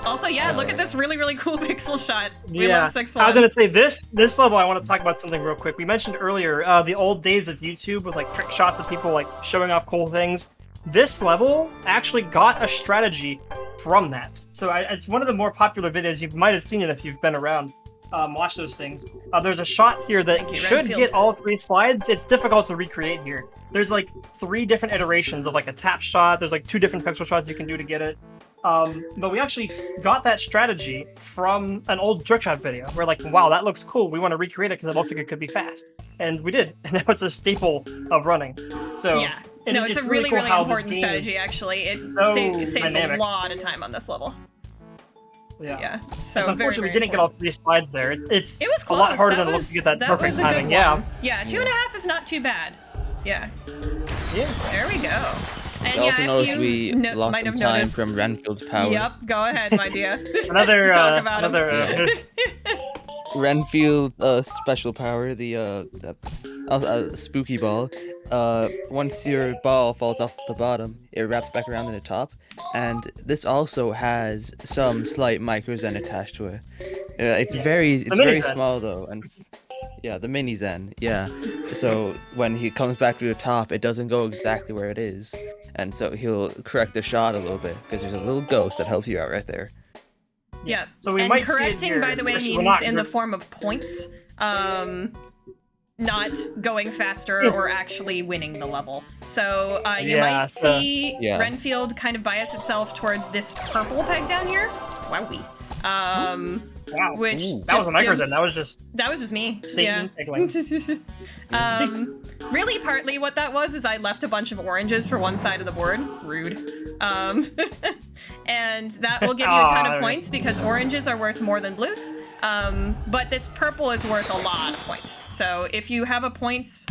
Also, yeah, look at this really, really cool pixel shot. We Yeah, love 6 I was gonna say this level. I want to talk about something real quick. We mentioned earlier the old days of YouTube with like trick shots of people like showing off cool things. This level actually got a strategy from that. So it's one of the more popular videos. You might have seen it if you've been around. Watch those things. There's a shot here that Thank you, should Renfield. get all 3 slides. It's difficult to recreate here. There's like 3 different iterations of like a tap shot. There's like 2 different pixel shots you can do to get it. But we actually got that strategy from an old trick shot video. We're like, wow, that looks cool. We want to recreate it because it looks like it could be fast. And we did. And now it's a staple of running. So Yeah. and No, it's a really really, cool really how this important game is strategy, actually. It so saves a dynamic. lot of time on this level. Yeah. Yeah. So It's very, unfortunate very we didn't get all important. 3 slides there. It's It was a close. lot harder That than it looks to get that that perfect was a timing. good Yeah. one. Yeah, 2.5 is not too bad. Yeah. Yeah. There we go. And You yeah, also if noticed you we lost might some have time noticed... from Renfield's power. Yep, go ahead, my dear. Another Talk about him. another Renfield's special power, the spooky ball. Once your ball falls off the bottom, it wraps back around in the top, and this also has some slight micro zen attached to it. It's very mini zen. small though, and yeah, the mini zen. Yeah. So when he comes back to the top, it doesn't go exactly where it is, and so he'll correct the shot a little bit because there's a little ghost that helps you out right there. Yeah. So we and might see it correcting, here. by the way, Actually, we're means not, in the 'cause form of points. Not going faster or actually winning the level. So you Yeah, might so- see Yeah. Renfield kind of bias itself towards this purple peg down here. Wowie. wow. Which Ooh. That was a just micro gives- zen. That was just That was just me. Satan giggling. Yeah. Really, partly what that was is I left a bunch of oranges for one side of the board. Rude. And that will give you a ton Aw, of points because oranges are worth more than blues. But this purple is worth a lot of points. So if you have a points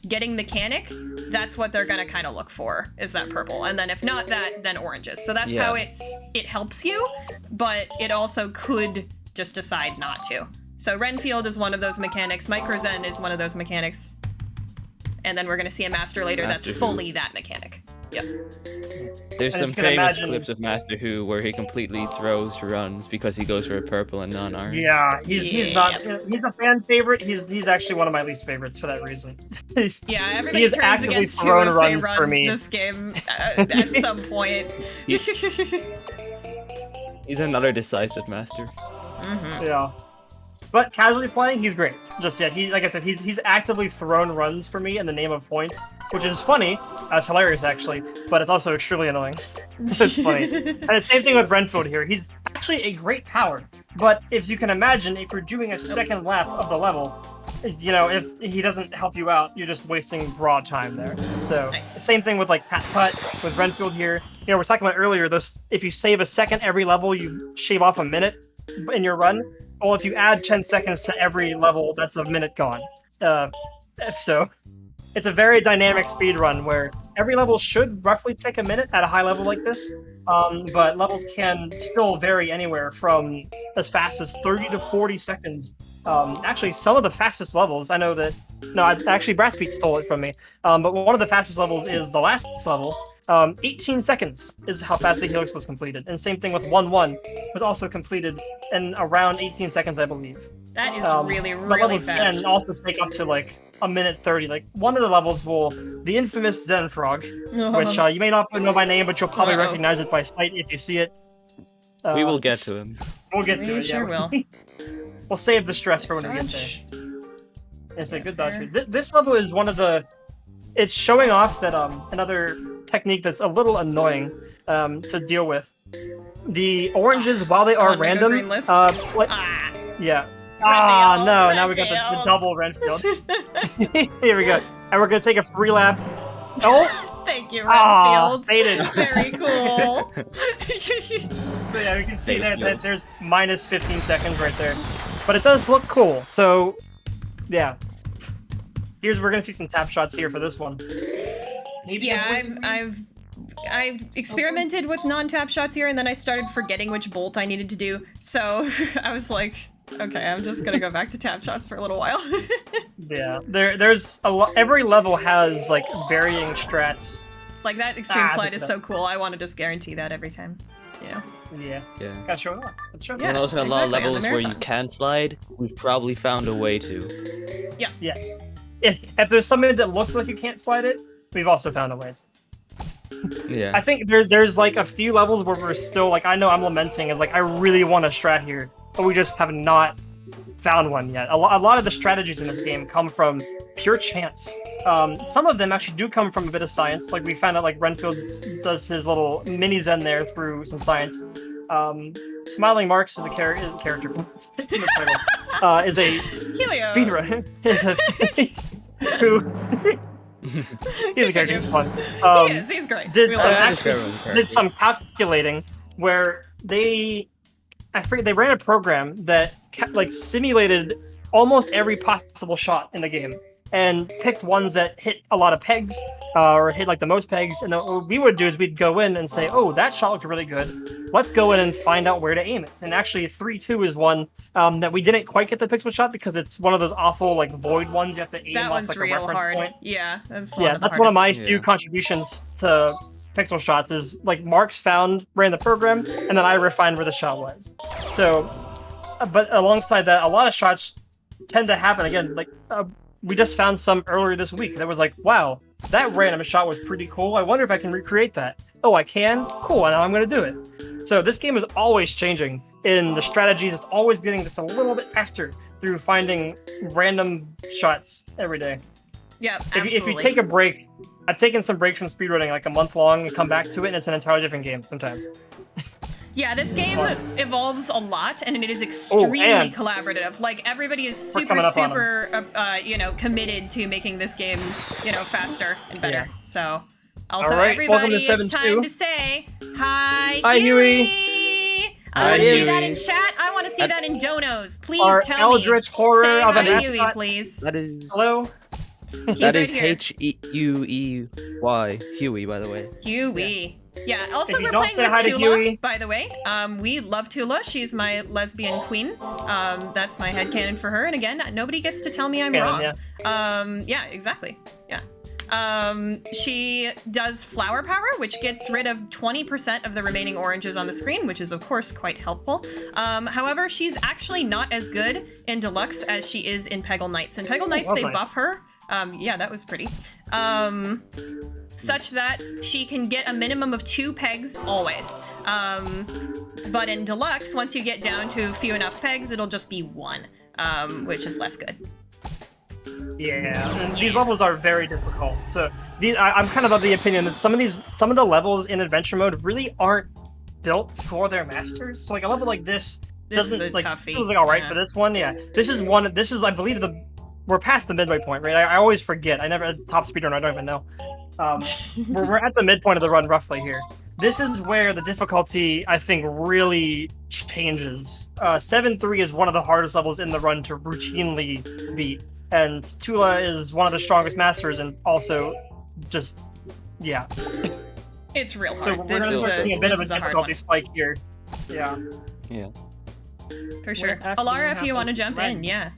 getting mechanic, that's what they're gonna kind of look for, is that purple. And then if not that, then oranges. So that's how it helps you, but it also could just decide not to. So Renfield is one of those mechanics, Microzen is one of those mechanics, and then we're gonna see a master later that's fully that mechanic. Yep. There's some famous clips of Master Who where he completely throws runs because he goes for a purple and non-orange. Yeah, he's not. He's a fan favorite. He's actually one of my least favorites for that reason. Everybody turns against Who if they run this game at some point. He's another decisive master. Yeah. But casually playing, he's great. Just he like I said, he's actively thrown runs for me in the name of points, which is funny. It's hilarious actually, but it's also extremely annoying. It's funny. And the same thing with Renfield here. He's actually a great power, but if you can imagine, if you're doing a second lap of the level, you know, if he doesn't help you out, you're just wasting raw time there. So same thing with like Pat Tut with Renfield here. You know, we're talking about earlier. If you save a second every level, you shave off a minute in your run. Well, if you add 10 seconds to every level, that's a minute gone. So it's a very dynamic speed run where every level should roughly take a minute at a high level like this. But levels can still vary anywhere from as fast as 30 to 40 seconds. Actually, some of the fastest levels, I know that... No, actually, Brassbeat stole it from me. But one of the fastest levels is the last level. 18 seconds is how fast the Helix was completed. And same thing with 1-1 was also completed in around 18 seconds, I believe. That is really levels fast. can also take up to like a minute 30. Like one of the levels will, the infamous Zen Frog, which you may not know by name, but you'll probably recognize it by sight if you see it. We will get to him. We'll get to it. Sure will. We'll save the stress for when we get there. It's a good dodge. This level is one of the. It's showing off that another technique that's a little annoying to deal with. The oranges, while they are random, yeah. No! Now we got the double Renfield. Here we go, and we're gonna take a free lap. Oh, thank you, Renfield. Faded. Very cool. So yeah, we can see that there's minus 15 seconds right there, but it does look cool. So, yeah. We're gonna see some tap shots here for this one. I've experimented with non-tap shots here, and then I started forgetting which bolt I needed to do. So I was like, okay, I'm just gonna go back to tap shots for a little while. Yeah, there's a lot. Every level has like varying strats. Like that extreme slide is so cool. I want to just guarantee that every time. Yeah. Gotta show it off. And also a lot of levels where you can slide, we've probably found a way to. Yeah. Yes. If there's something that looks like you can't slide it, we've also found a ways. Yeah. I think there's like a few levels where we're still like, I know I'm lamenting is like I really want a strat here, but we just have not found one yet. A lot of the strategies in this game come from pure chance. Some of them actually do come from a bit of science. Like we found out like Renfield does his little mini Zen there through some science. Smiling Marks is a character. It's in the title. Is a speedrunner. He's a character. He's fun. He is. He's great. Did some calculating where they ran a program that like simulated almost every possible shot in the game and picked ones that hit a lot of pegs or hit like the most pegs. And then what we would do is we'd go in and say, oh, that shot looked really good. Let's go in and find out where to aim it. And actually 3-2 is one that we didn't quite get the pixel shot because it's one of those awful like void ones you have to aim off like a reference point. Yeah, that's one of my few contributions to pixel shots is like Marks ran the program and then I refined where the shot was. So, but alongside that, a lot of shots tend to happen again. Like we just found some earlier this week that was like, wow, that random shot was pretty cool. I wonder if I can recreate that. Oh, I can? Cool, and now I'm going to do it. So this game is always changing in the strategies. It's always getting just a little bit faster through finding random shots every day. Yeah, absolutely. If you take a break, I've taken some breaks from speedrunning like a month long and come back to it, and it's an entirely different game sometimes. Yeah, this game evolves a lot, and it is extremely collaborative. Like, everybody is super, committed to making this game, faster and better. Yeah. So, also, everybody, it's time to say, hi, Huey! I want to see that in chat. I want to see that in donos. Please tell me. Eldritch horror say of hi, a Huey, please. That is... Hello? That right is here. Huey, Huey, by the way. Huey. Yeah, also If you we're don't playing say hi with to Tula, Huey- by the way. We love Tula. She's my lesbian queen. That's my headcanon for her. And again, nobody gets to tell me I'm Canon, wrong. yeah. Yeah, exactly. Yeah. She does flower power, which gets rid of 20% of the remaining oranges on the screen, which is of course quite helpful. However, she's actually not as good in Deluxe as she is in Peggle Knights. In Peggle Knights, that's they nice. buff her. Yeah, that was pretty. Such that she can get a minimum of 2 pegs always. But in Deluxe, once you get down to few enough pegs, it'll just be 1, which is less good. Yeah, and these levels are very difficult. So I'm kind of of the opinion that some of the levels in adventure mode really aren't built for their masters. So like a level like this This is doesn't a like toughie. feels like all right Yeah. for this one. Yeah, this is I believe we're past the midway point, right? I always forget. I never top speedrun. I don't even know. We're at the midpoint of the run roughly here. This is where the difficulty, I think, really changes. 7-3 is one of the hardest levels in the run to routinely beat. And Tula is one of the strongest masters, and also just, yeah. It's real hard. So we're This going to is start seeing a bit of a this is hard difficulty one, spike here. Yeah. Yeah. for sure. With us being Alara, if you want to halfway jump through the in, run. yeah.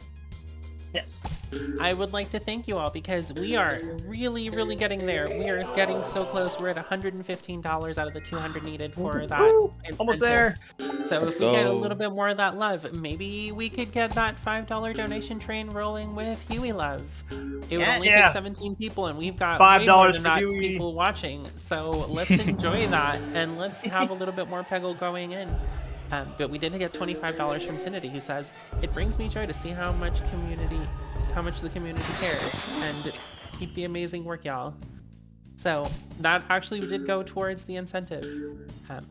Yes. I would like to thank you all because we are really, really getting there. We are getting so close. We're at $115 out of the $200 needed for that. Woo! incentive. Almost there. So Let's if we get a go. little bit more of that love, maybe we could get that $5 donation train rolling with Huey Love. It would only Yes. Yeah. take 17 people, and we've got $5 way more than for that Huey. people watching. So let's enjoy that, and let's have a little bit more Peggle going in. But we did get $25 from Cindy, who says, "It brings me joy to see how much the community cares, and keep the amazing work, y'all." So that actually did go towards the incentive.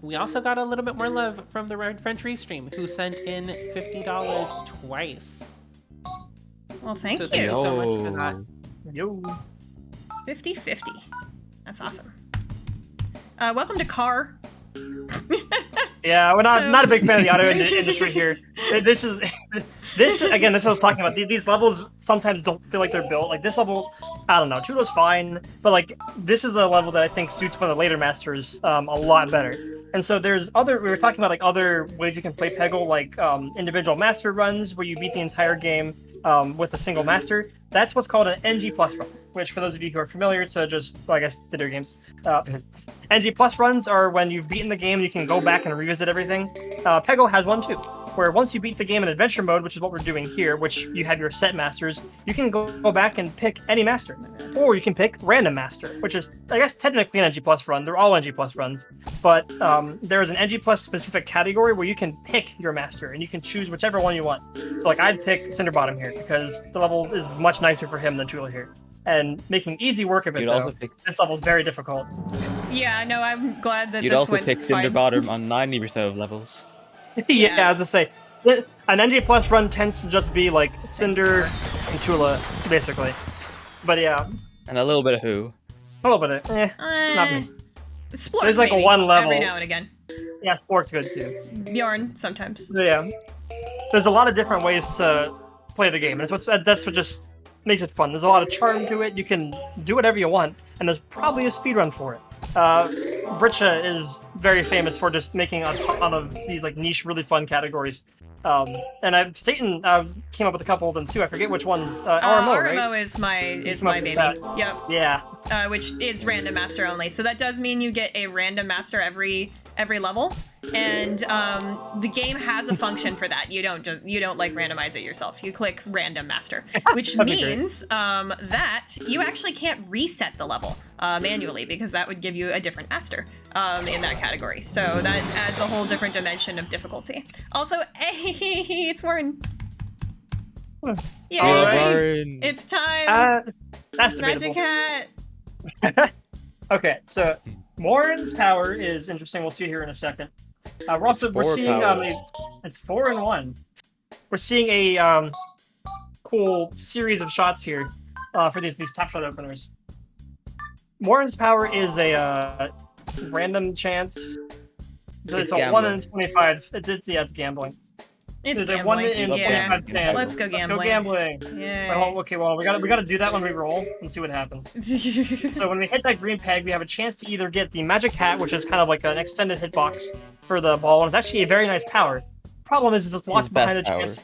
We also got a little bit more love from the Red French Restream, who sent in $50 twice. Well, thank So you. thank you so much for that. Yo. 50-50. That's awesome. Welcome to Car. Yeah, we're not So- not a big fan of the auto industry here. This is again. This is what I was talking about. These levels sometimes don't feel like they're built. Like this level, I don't know. Tula's fine, but like this is a level that I think suits one of the later masters a lot better. And so there's we were talking about like other ways you can play Peggle, like individual master runs where you beat the entire game with a single master. That's what's called an NG plus run, which for those of you who are familiar to just, well, I guess, video games. NG plus runs are when you've beaten the game, you can go back and revisit everything. Peggle has one too, where once you beat the game in adventure mode, which is what we're doing here, which you have your set masters, you can go back and pick any master. Or you can pick random master, which is, I guess, technically an NG plus run. They're all NG plus runs. But there is an NG plus specific category where you can pick your master, and you can choose whichever one you want. So like I'd pick Cinderbottom here, because the level is much nicer for him than Tula here. And making easy work of it, You'd though, also pick this level's very difficult. Yeah, no, I'm glad that You'd this also went pick fine. Cinderbottom on 90% of levels. Yeah, Yeah. I was to say, an NG plus run tends to just be like Cinder and Tula, basically. But yeah, And a little bit of who. a little bit of, not me. Splork, There's, like, maybe, one level. every now and again. Yeah, Sport's good too. Bjorn sometimes. But yeah, there's a lot of different ways to play the game, and that's what just makes it fun. There's a lot of charm to it. You can do whatever you want, and there's probably a speedrun for it. Britcha is very famous for just making a ton of these like niche, really fun categories. And Satan came up with a couple of them too. I forget which ones. RMO, right? RMO is my came up with baby. that. Yep. Yeah. Which is random master only. So that does mean you get a random master every level, and the game has a function for that. You don't like randomize it yourself. You click random master, which That'd be great. means that you actually can't reset the level manually, because that would give you a different master in that category. So that adds a whole different dimension of difficulty. Also, hey, it's Warren. Yay! Warren. It's time. That's Magic debatable. hat. Okay, so Morin's power is interesting. We'll see here in a second. We're seeing powers. it's 4-in-1. We're seeing a cool series of shots here for these top shot openers. Morin's power is a random chance. So it's a 1 in 25. It's gambling. It's There's a 1 gambling. minute and Yeah. 45 seconds. Let's go Let's gambling. go gambling. Yeah. Wait, okay, well, we gotta do that when we roll and see what happens. So when we hit that green peg, we have a chance to either get the magic hat, which is kind of like an extended hitbox for the ball, and it's actually a very nice power. Problem is it's locked behind a chance.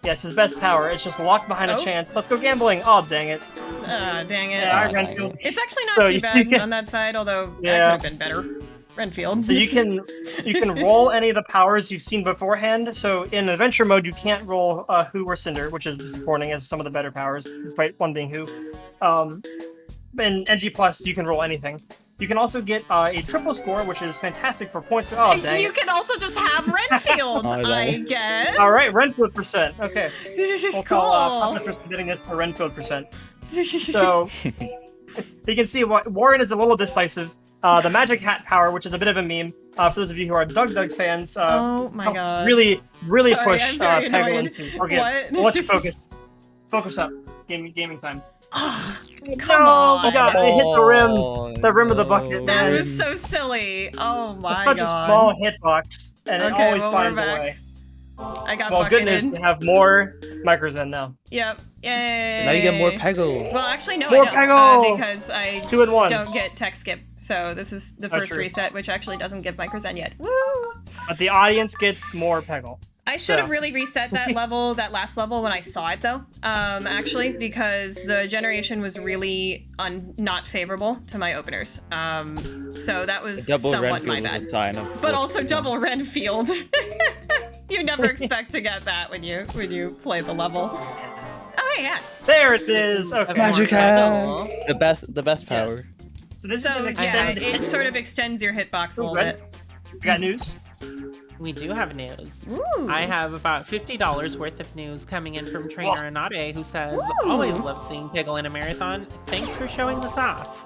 Yeah, it's his best power. It's just locked behind a chance. Let's go gambling. Oh, dang it. Dang it. Yeah, Renfield. It's actually not too bad on that side, although that could have been better. Renfield. So you can roll any of the powers you've seen beforehand. So in adventure mode, you can't roll Who or Cinder, which is disappointing as some of the better powers, despite one being Who. In NG Plus, you can roll anything. You can also get a triple score, which is fantastic for points. Oh, dang. You can also just have Renfield, I guess. All right, Renfield percent. Okay. We'll call Cool. Puppets for submitting this for Renfield percent. So you can see Warren is a little decisive. The magic hat power, which is a bit of a meme, for those of you who are Doug fans, oh my helps god. really Sorry, push I'm very Peggle annoyed. into. Okay, What? we'll let you focus. Focus up. Gaming time. Oh, come on. Oh god, it hit the rim of the bucket. That man. was so silly. Oh my It's such god. a small hitbox, and it Okay, always well, we're finds a back. way. I got Well, good news, bucketed. we have more Microzen now. Yep. Yay. Now you get more Peggle. Well, actually, no, More I don't. Peggle! Because I 2 and 1. don't get tech skip. So this is the first true. reset, which actually doesn't give Microzen yet. Woo! But the audience gets more Peggle. I should have So. really reset that level, that last level, when I saw it, though. Actually, because the generation was really not favorable to my openers. So that was Double somewhat my Renfield bad. was a sign of. But also double Renfield. You never expect to get that when you play the level. Oh yeah. There it is. Okay. Magic Peggle. hat. The best power. So this So is an yeah, extended. it sort of extends your hitbox a little Red. bit. We got news. We do have news. Ooh. I have about $50 worth of news coming in from trainer Anade, who says, Ooh. always love seeing Peggle in a marathon. Thanks for showing this off.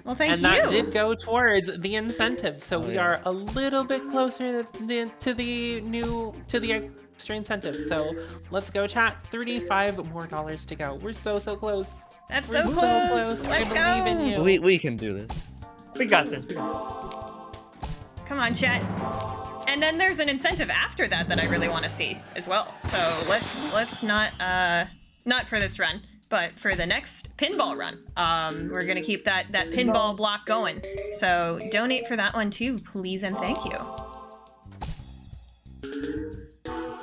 Well, thank And you. that did go towards the incentive, so we yeah. are a little bit closer to the extra incentive. So let's go, chat. $35 more to go. We're so close. That's We're so so close. I Let's believe in go. you. We can do this. We got this. We got this. Come on, chat. And then there's an incentive after that I really want to see as well. So let's not for this run, but for the next pinball run. We're gonna keep that pinball block going. So donate for that one too, please and thank you.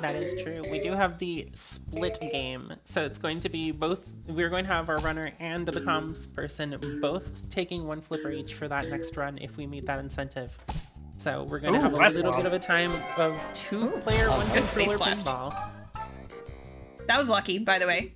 That is true. We do have the split game. So it's going to be both, we're going to have our runner and the comms person both taking one flipper each for that next run if we meet that incentive. So we're going to have a that's little wild. bit of a time of two-player, one good space controller blast. pinball. That was lucky, by the way.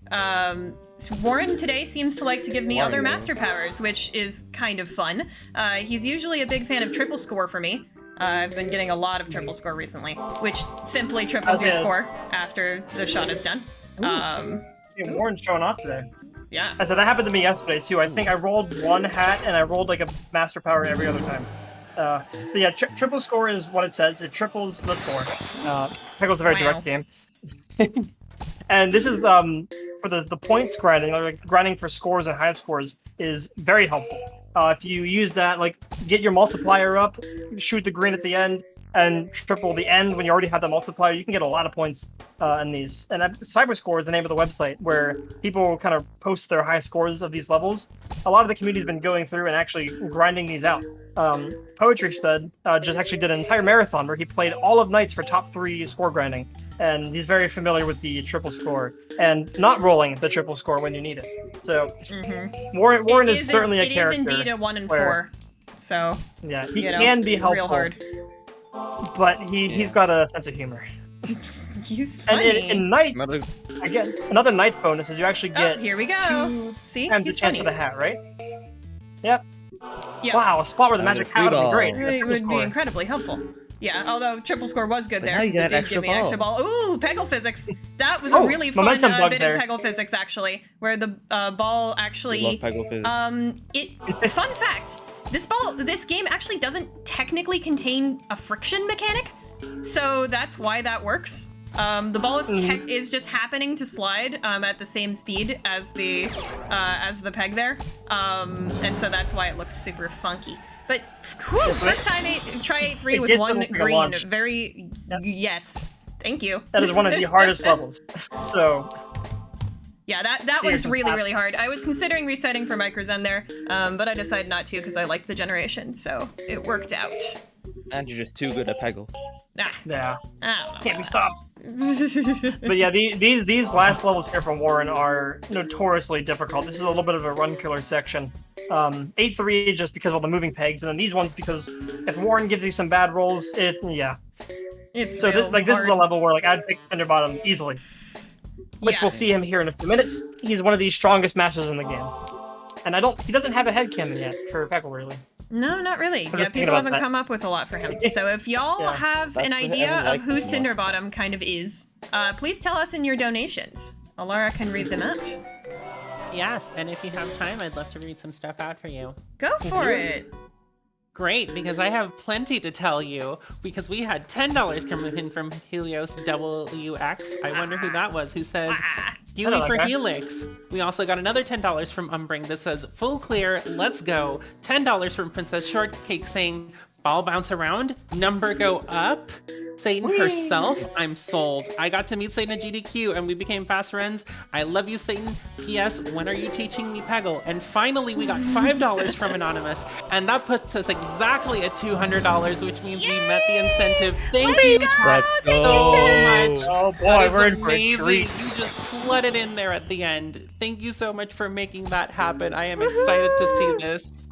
So Warren today seems to like to give me other master powers, which is kind of fun. He's usually a big fan of triple score for me. I've been getting a lot of triple score recently, which simply triples your score after the shot is done. Yeah, Warren's showing off today. Yeah. So that happened to me yesterday too. I think I rolled one hat and I rolled like a master power every other time. But yeah, triple score is what it says. It triples the score. Peggle's a very direct game. And this is for the points grinding, like grinding for scores and high scores is very helpful. If you use that, like get your multiplier up, shoot the green at the end, and triple the end when you already have the multiplier, you can get a lot of points in these. And Cyberscore is the name of the website where people kind of post their high scores of these levels. A lot of the community's been going through and actually grinding these out. Poetry Stud just actually did an entire marathon where he played all of nights for top 3 score grinding. And he's very familiar with the triple score and not rolling the triple score when you need it. So Warren is certainly a character. It is indeed a 1 in where- 4. So Yeah, he you know, can be helpful. real hard. But he's got a sense of humor. He's And funny. in Knights, again, another Knights bonus is you actually get Here we go. 2 See, times the he's chance funny. for the hat, right? Yep. Yep. Wow, a spot where the magic hat would be great. It would be incredibly helpful. Yeah, although triple score was good there. now you 'cause get it an did give me extra an extra ball. ball. Ooh, Peggle physics. That was a really fun momentum bug bit there. of Peggle physics, actually, where the ball actually. Love Peggle physics. Fun fact: this game actually doesn't technically contain a friction mechanic, so that's why that works. The ball is just happening to slide at the same speed as the peg there, and so that's why it looks super funky. But whew, first time try 8-3 with gets one almost like a green, launch. very yes. Thank you. That is one of the hardest levels. So yeah, that Cheers one's and really, claps. really hard. I was considering resetting for Microzen there, but I decided not to because I liked the generation, so it worked out. And you're just too good at Peggle. Ah, yeah, I don't know. can't be stopped. But But yeah, these last levels here from Warren are notoriously difficult. This is a little bit of a run killer section. 8-3 just because of all the moving pegs, and then these ones because if Warren gives you some bad rolls, it's So real this is a hard. level where like I'd pick Cinderbottom easily, which Yeah. we'll see him here in a few minutes. He's one of the strongest masters in the game, and he doesn't have a headcanon yet for Peggle really. No, not really. I'm Yeah, just thinking people about haven't that. come up with a lot for him. So if y'all Yeah. have That's an what idea everyone of likes who him more. Cinderbottom kind of is, please tell us in your donations. Alara can read them out. Yes, and if you have time, I'd love to read some stuff out for you. Go for it. Great, because I have plenty to tell you, because we had $10 coming in from HeliosWx. I wonder who that was, who says, Huey Hello, for guy. Helix. We also got another $10 from Umbring that says, full clear, let's go. $10 from Princess Shortcake saying, ball bounce around, number go up. Satan herself, I'm sold. I got to meet Satan at GDQ and we became fast friends. I love you, Satan. P.S. When are you teaching me Peggle? And finally, we got $5 from Anonymous, and that puts us exactly at $200, which means we met the incentive. Thank you, chat, Let's so go. much. Oh That boy, is we're in for a amazing. treat. You just flooded in there at the end. Thank you so much for making that happen. I am excited to see this.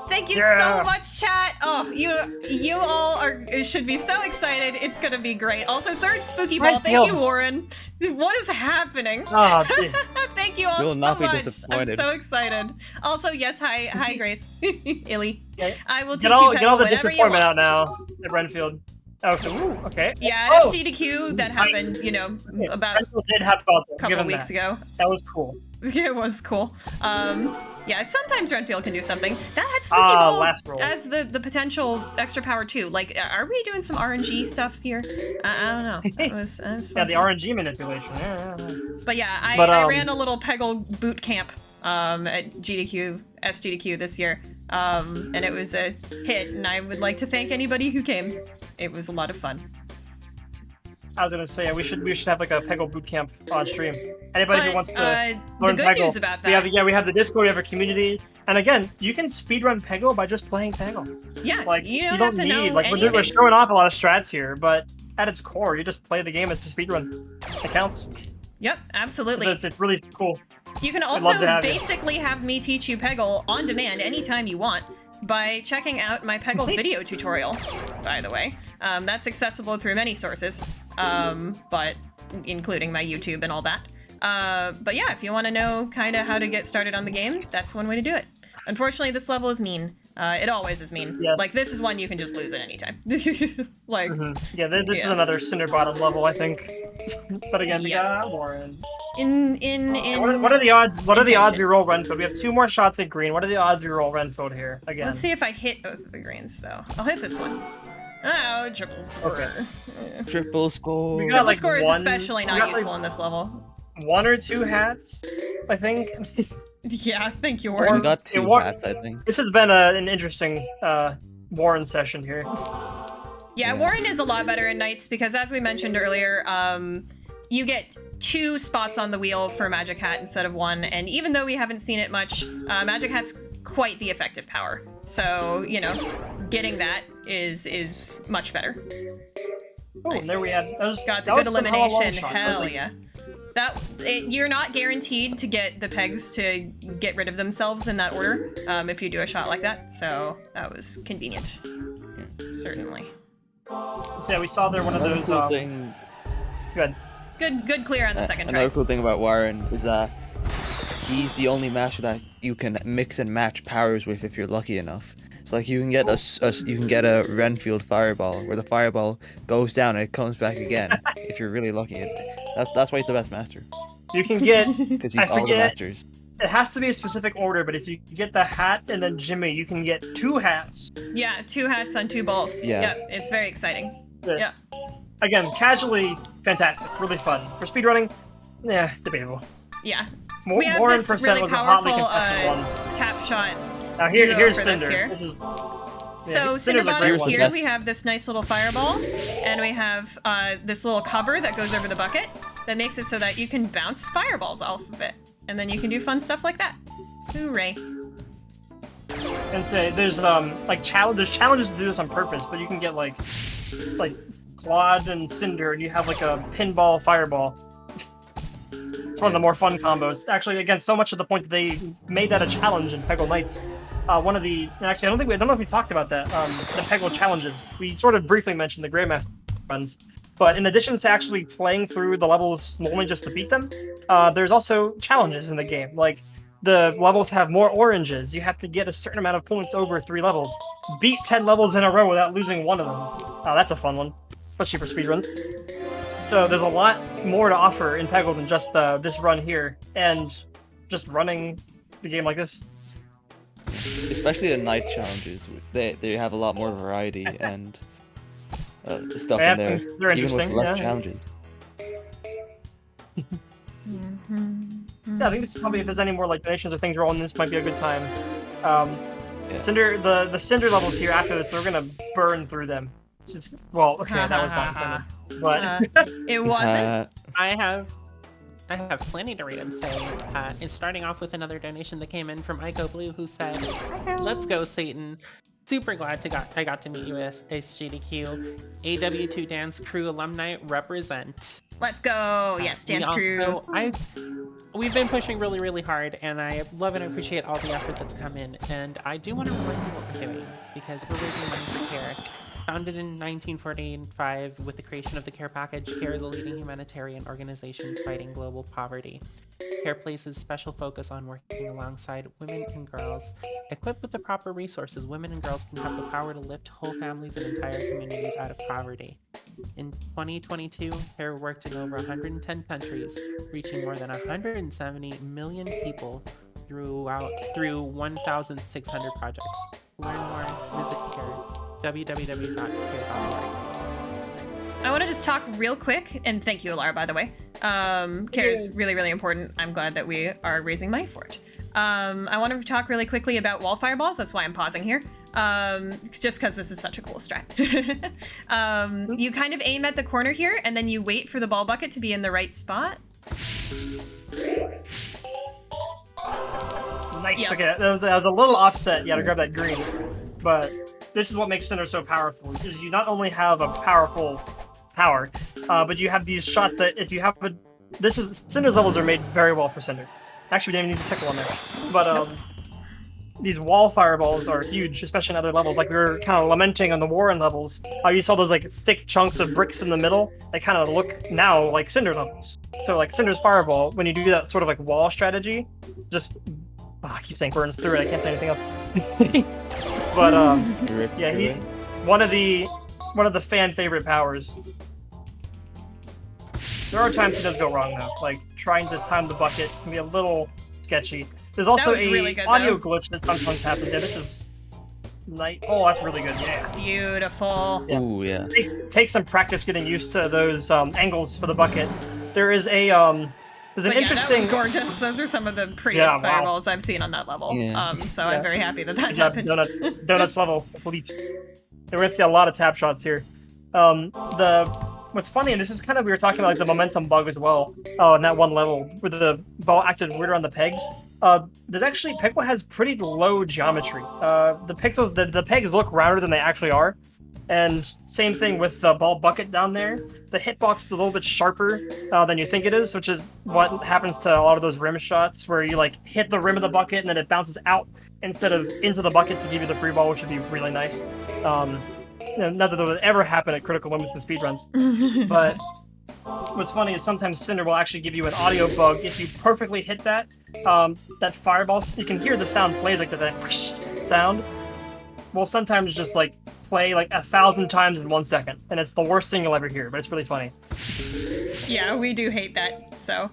Thank you Yeah. so much, chat. Oh, you all should be so excited. It's gonna be great. Also, third spooky ball. Thank Renfield. you, Warren. What is happening? Oh, dude. Thank you all You will so not be much. I'm disappointed. so excited. Also, yes, hi, Grace, Illy. Okay. I will teach Get all you the Peggle whenever you disappointment want. out now at Renfield. Okay. Ooh, okay. Yeah, Oh! SGDQ that happened, about Renfield did have about a couple weeks ago. That was cool. It was cool. Yeah, sometimes Renfield can do something. That had Spooky Ah, Ball last roll. as the potential extra power too. Like, are we doing some RNG stuff here? I don't know. That was Yeah, fun. the RNG manipulation. Yeah. But yeah, I ran a little Peggle boot camp at SGDQ this year, and it was a hit. And I would like to thank anybody who came. It was a lot of fun. I was gonna say we should have like a Peggle boot camp on stream. Anybody who But, wants to the learn good Peggle, news about we that, have the Discord, we have a community, and again, you can speedrun Peggle by just playing Peggle. yeah, Like you don't have to know like anything. we're showing off a lot of strats here, but at its core, you just play the game. It's a speedrun. It counts. Yep, absolutely. It's really cool. You can love also to have you. basically have me teach you Peggle on demand anytime you want by checking out my Peggle video tutorial, by the way. That's accessible through many sources, but including my YouTube and all that. But yeah, if you want to know kind of how to get started on the game, that's one way to do it. Unfortunately, this level is mean. It always is mean. Yes. Like, this is one you can just lose at any time. Like, Yeah, this is Yeah. another Cinderbottom level, I think. But again, we Yeah. got Warren. in What are the odds? What are the odds we intention. roll Renfield? We have 2 more shots at green. What are the odds we roll Renfield here again? Let's see if I hit both of the greens, though. I'll hit this one. Oh, triple score. Okay. Triple score. We got, Triple like, score is one- especially we not got, like, useful in this level. 1 or 2 hats, I think. Yeah, thank you, We Warren. got 2 War- hats, I think. This has been an interesting Warren session here. Yeah, Warren is a lot better in Knights because, as we mentioned earlier, you get 2 spots on the wheel for Magic Hat instead of 1, and even though we haven't seen it much, Magic Hat's quite the effective power. So, getting that is much better. Oh, Nice. there we had. Got the that good was somehow a long elimination. shot. That was Hell like- yeah. You're not guaranteed to get the pegs to get rid of themselves in that order if you do a shot like that. So that was convenient. Certainly. So yeah, we saw there one of Another those. cool thing. Good. Good clear on the second Another try. cool thing about Warren is that he's the only master that you can mix and match powers with if you're lucky enough. So like you can get a Renfield fireball where the fireball goes down and it comes back again if you're really lucky. That's why he's the best master, You can get. because I he's all the forget- masters. It has to be a specific order, but if you get the hat and then Jimmy, you can get 2 hats. Yeah, 2 hats on 2 balls. Yeah. Yep, it's very exciting. Yeah. Yeah. Again, casually fantastic, really fun. For speedrunning, debatable. Yeah. More We have Warren this percent really was a hotly powerful contested one. tap shot. Now duo here's for this Cinder. here. This is So Cinder's a Cinderbottom, great one. here Yes. we have this nice little fireball, and we have this little cover that goes over the bucket that makes it so that you can bounce fireballs off of it, and then you can do fun stuff like that. Hooray! And say there's there's challenges to do this on purpose, but you can get like Claude and Cinder, and you have like a pinball fireball. It's one of the more fun combos. Actually, again, so much to the point that they made that a challenge in Peggle Nights. Actually, I don't know if we talked about that. The Peggle challenges. We sort of briefly mentioned the Grandmaster runs, but in addition to actually playing through the levels normally just to beat them, there's also challenges in the game. Like the levels have more oranges. You have to get a certain amount of points over 3 levels. Beat 10 levels in a row without losing one of them. That's a fun one, especially for speedruns. So there's a lot more to offer in Peggle than just this run here, and just running the game like this. Especially the night challenges, they have a lot more variety and stuff Yeah, in there, they're even with interesting, less yeah. challenges. Yeah, I think this is probably, if there's any more like donations or things rolling, this might be a good time. Yeah. Cinder, the Cinder levels here after this, we're gonna burn through them. This is, well, okay, that was not intended, but It wasn't. I have plenty to read and say. And starting off with another donation that came in from Ico Blue, who said, "Let's go, Satan. Super glad I got to meet you as SGDQ. AW2 Dance Crew alumni represent." Let's go. Yes, dance crew. We've been pushing really, really hard, and I love and appreciate all the effort that's come in. And I do want to remind you what we're doing, because we're raising money for CARE. Founded in 1945 with the creation of the CARE package, CARE is a leading humanitarian organization fighting global poverty. CARE places special focus on working alongside women and girls. Equipped with the proper resources, women and girls can have the power to lift whole families and entire communities out of poverty. In 2022, CARE worked in over 110 countries, reaching more than 170 million people through 1,600 projects. To learn more, visit CARE. www.care.org. I want to just talk real quick, and thank you, Alara, by the way. CARE is really, really important. I'm glad that we are raising money for it. I want to talk really quickly about wall fireballs. That's why I'm pausing here. Just because this is such a cool strat. You kind of aim at the corner here, and then you wait for the ball bucket to be in the right spot. nice. Yep. Okay, that was a little offset. You gotta grab that green, but this is what makes Cinder so powerful. Is you not only have a powerful power, but you have these shots that if you have a, Cinder's levels are made very well for Cinder. Actually, we didn't even need the second one there, but these wall fireballs are huge, especially in other levels. Like we were kind of lamenting on the Warren levels. You saw those like thick chunks of bricks in the middle. They kind of look now like Cinder levels. So like Cinder's fireball, when you do that sort of like wall strategy, just I keep saying burns through it. I can't say anything else. But yeah, one of the fan favorite powers. There are times he does go wrong though, like trying to time the bucket can be a little sketchy. There's also a really good, audio though. glitch that sometimes happens. Yeah, this is night. Oh, that's really good. Yeah. Beautiful. Yeah. Ooh, yeah. Take some practice getting used to those angles for the bucket. There is a there's an But interesting. yeah, that was gorgeous. Those are some of the prettiest Yeah, wow. fireballs I've seen on that level. Yeah. So I'm very happy that Good job, happened. Donuts level complete. We're gonna see a lot of tap shots here. What's funny, and this is kind of, we were talking about like the momentum bug as well. In that one level where the ball acted weirder on the pegs. There's actually, Peggle has pretty low geometry. The pegs look rounder than they actually are. And same thing with the ball bucket down there. The hitbox is a little bit sharper than you think it is, which is what happens to a lot of those rim shots where you like hit the rim of the bucket and then it bounces out instead of into the bucket to give you the free ball, which would be really nice. Not that that would ever happen at critical moments in speedruns. But what's funny is sometimes Cinder will actually give you an audio bug if you perfectly hit that. That fireball, you can hear the sound plays like that sound. Well, sometimes just like play like 1,000 times in 1 second, and it's the worst thing you'll ever hear, but it's really funny. Yeah, we do hate that, so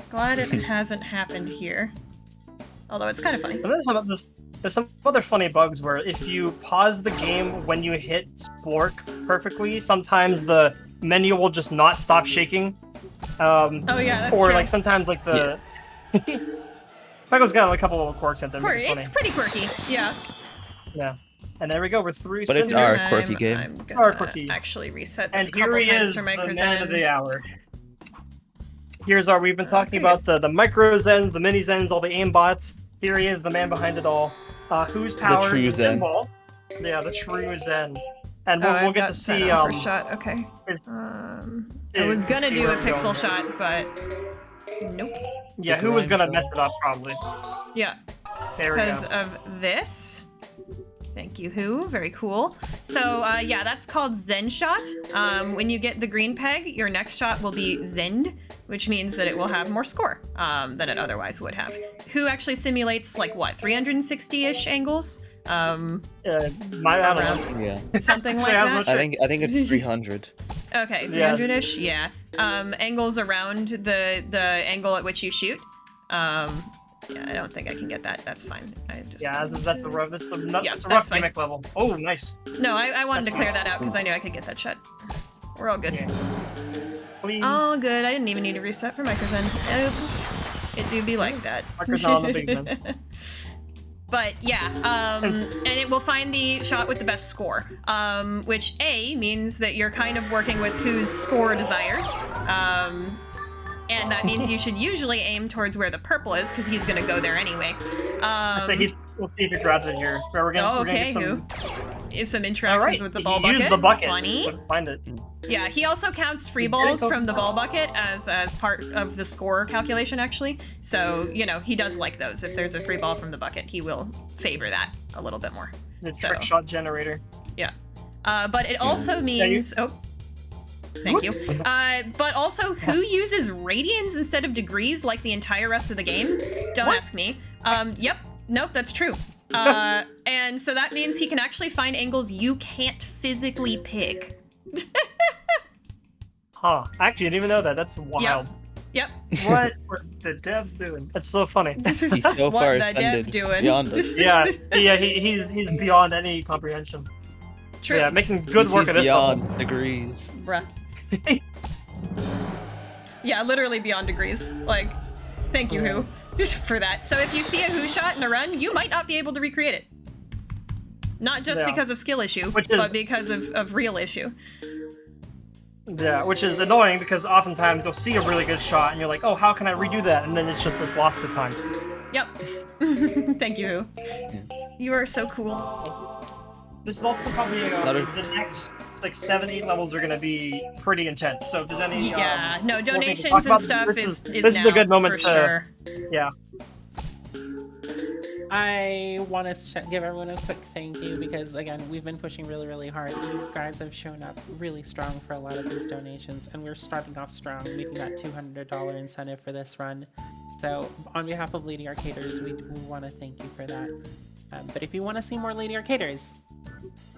glad it hasn't happened here. Although it's kind of funny. And there's some other funny bugs where if you pause the game when you hit Splork perfectly, sometimes the menu will just not stop shaking. Oh yeah, that's or true. like sometimes like the Peggle's got a couple little quirks at them. It's pretty quirky, yeah. Yeah. And there we go. We're through. But it's Cinder. our quirky game. I'm gonna Our quirky. actually reset this And a here couple he times is, for the Micro man of the Zen. hour. We've been talking pretty about the micro Zens, the mini Zens, all the aimbots. Here he is, the man behind it all. Who's powered true the Zen. Ball. Yeah, the true Zen. And we'll I've get got to see. that on first shot. Okay. his- I was gonna see do where a we're going pixel here. shot, but nope. Yeah, who was gonna mess it up probably? Yeah, There we go. because of this. Thank you, Who. Very cool. So, yeah, that's called Zen Shot. When you get the green peg, your next shot will be Zend, which means that it will have more score than it otherwise would have. Who actually simulates, like, what, 360-ish angles? I don't know. Yeah. Something like Actually, I'm that. not I think it's 300. Okay, Yeah. 300-ish, yeah. Angles around the angle at which you shoot. Yeah, I don't think I can get that. That's fine. Yeah, that's a rough. That's a that's rough fine. gimmick level. Oh, nice. No, I wanted That's to clear fine. that out because I knew I could get that shot. We're all good. Yeah. Clean. All good. I didn't even need to reset for Microzen. Oops. It do be like that. Micro's not on the big Zen. But yeah, and it will find the shot with the best score, which A means that you're kind of working with whose score desires. And that means you should usually aim towards where the purple is, because he's gonna go there anyway. So we'll see if he grabs it here. We're gonna get some. Some interactions with the ball bucket. Use the bucket. Funny. Find it. Yeah, he also counts free Did balls it go- from the ball bucket as part of the score calculation, actually. So, you know, he does like those. If there's a free ball from the bucket, he will favor that a little bit more. The So- trick shot generator. Yeah. But it also means... Oh, thank you. But also, who uses radians instead of degrees like the entire rest of the game? Don't ask me. Yep. Nope, that's true. And so that means he can actually find angles you can't physically pick. Huh. Actually, I didn't even know that. That's wild. Yep. What were the devs doing? That's so funny. He's so What far the dev ascended doing? beyond us. Yeah, he's beyond any comprehension. True. Yeah, making good He's work at this level. beyond degrees. Bruh. Yeah, literally beyond degrees. Like, thank you, Who, for that. So if you see a Who shot in a run, you might not be able to recreate it. Not just Yeah. because of skill issue, Which is- but because of real issue. Yeah, which is annoying because oftentimes you'll see a really good shot and you're like, oh, how can I redo that? And then it's just lost the time. Yep. Thank you, Who. You are so cool. This is also probably Another- the next like 7-8 levels are going to be pretty intense. So if there's any Yeah, no, more things to donations talk and about, stuff this is this is now a good moment for to sure. yeah. I want to give everyone a quick thank you because, again, we've been pushing really, really hard. You guys have shown up really strong for a lot of these donations, and we're starting off strong, making that $200 incentive for this run. So, on behalf of Lady Arcaders, we want to thank you for that. But if you want to see more Lady Arcaders,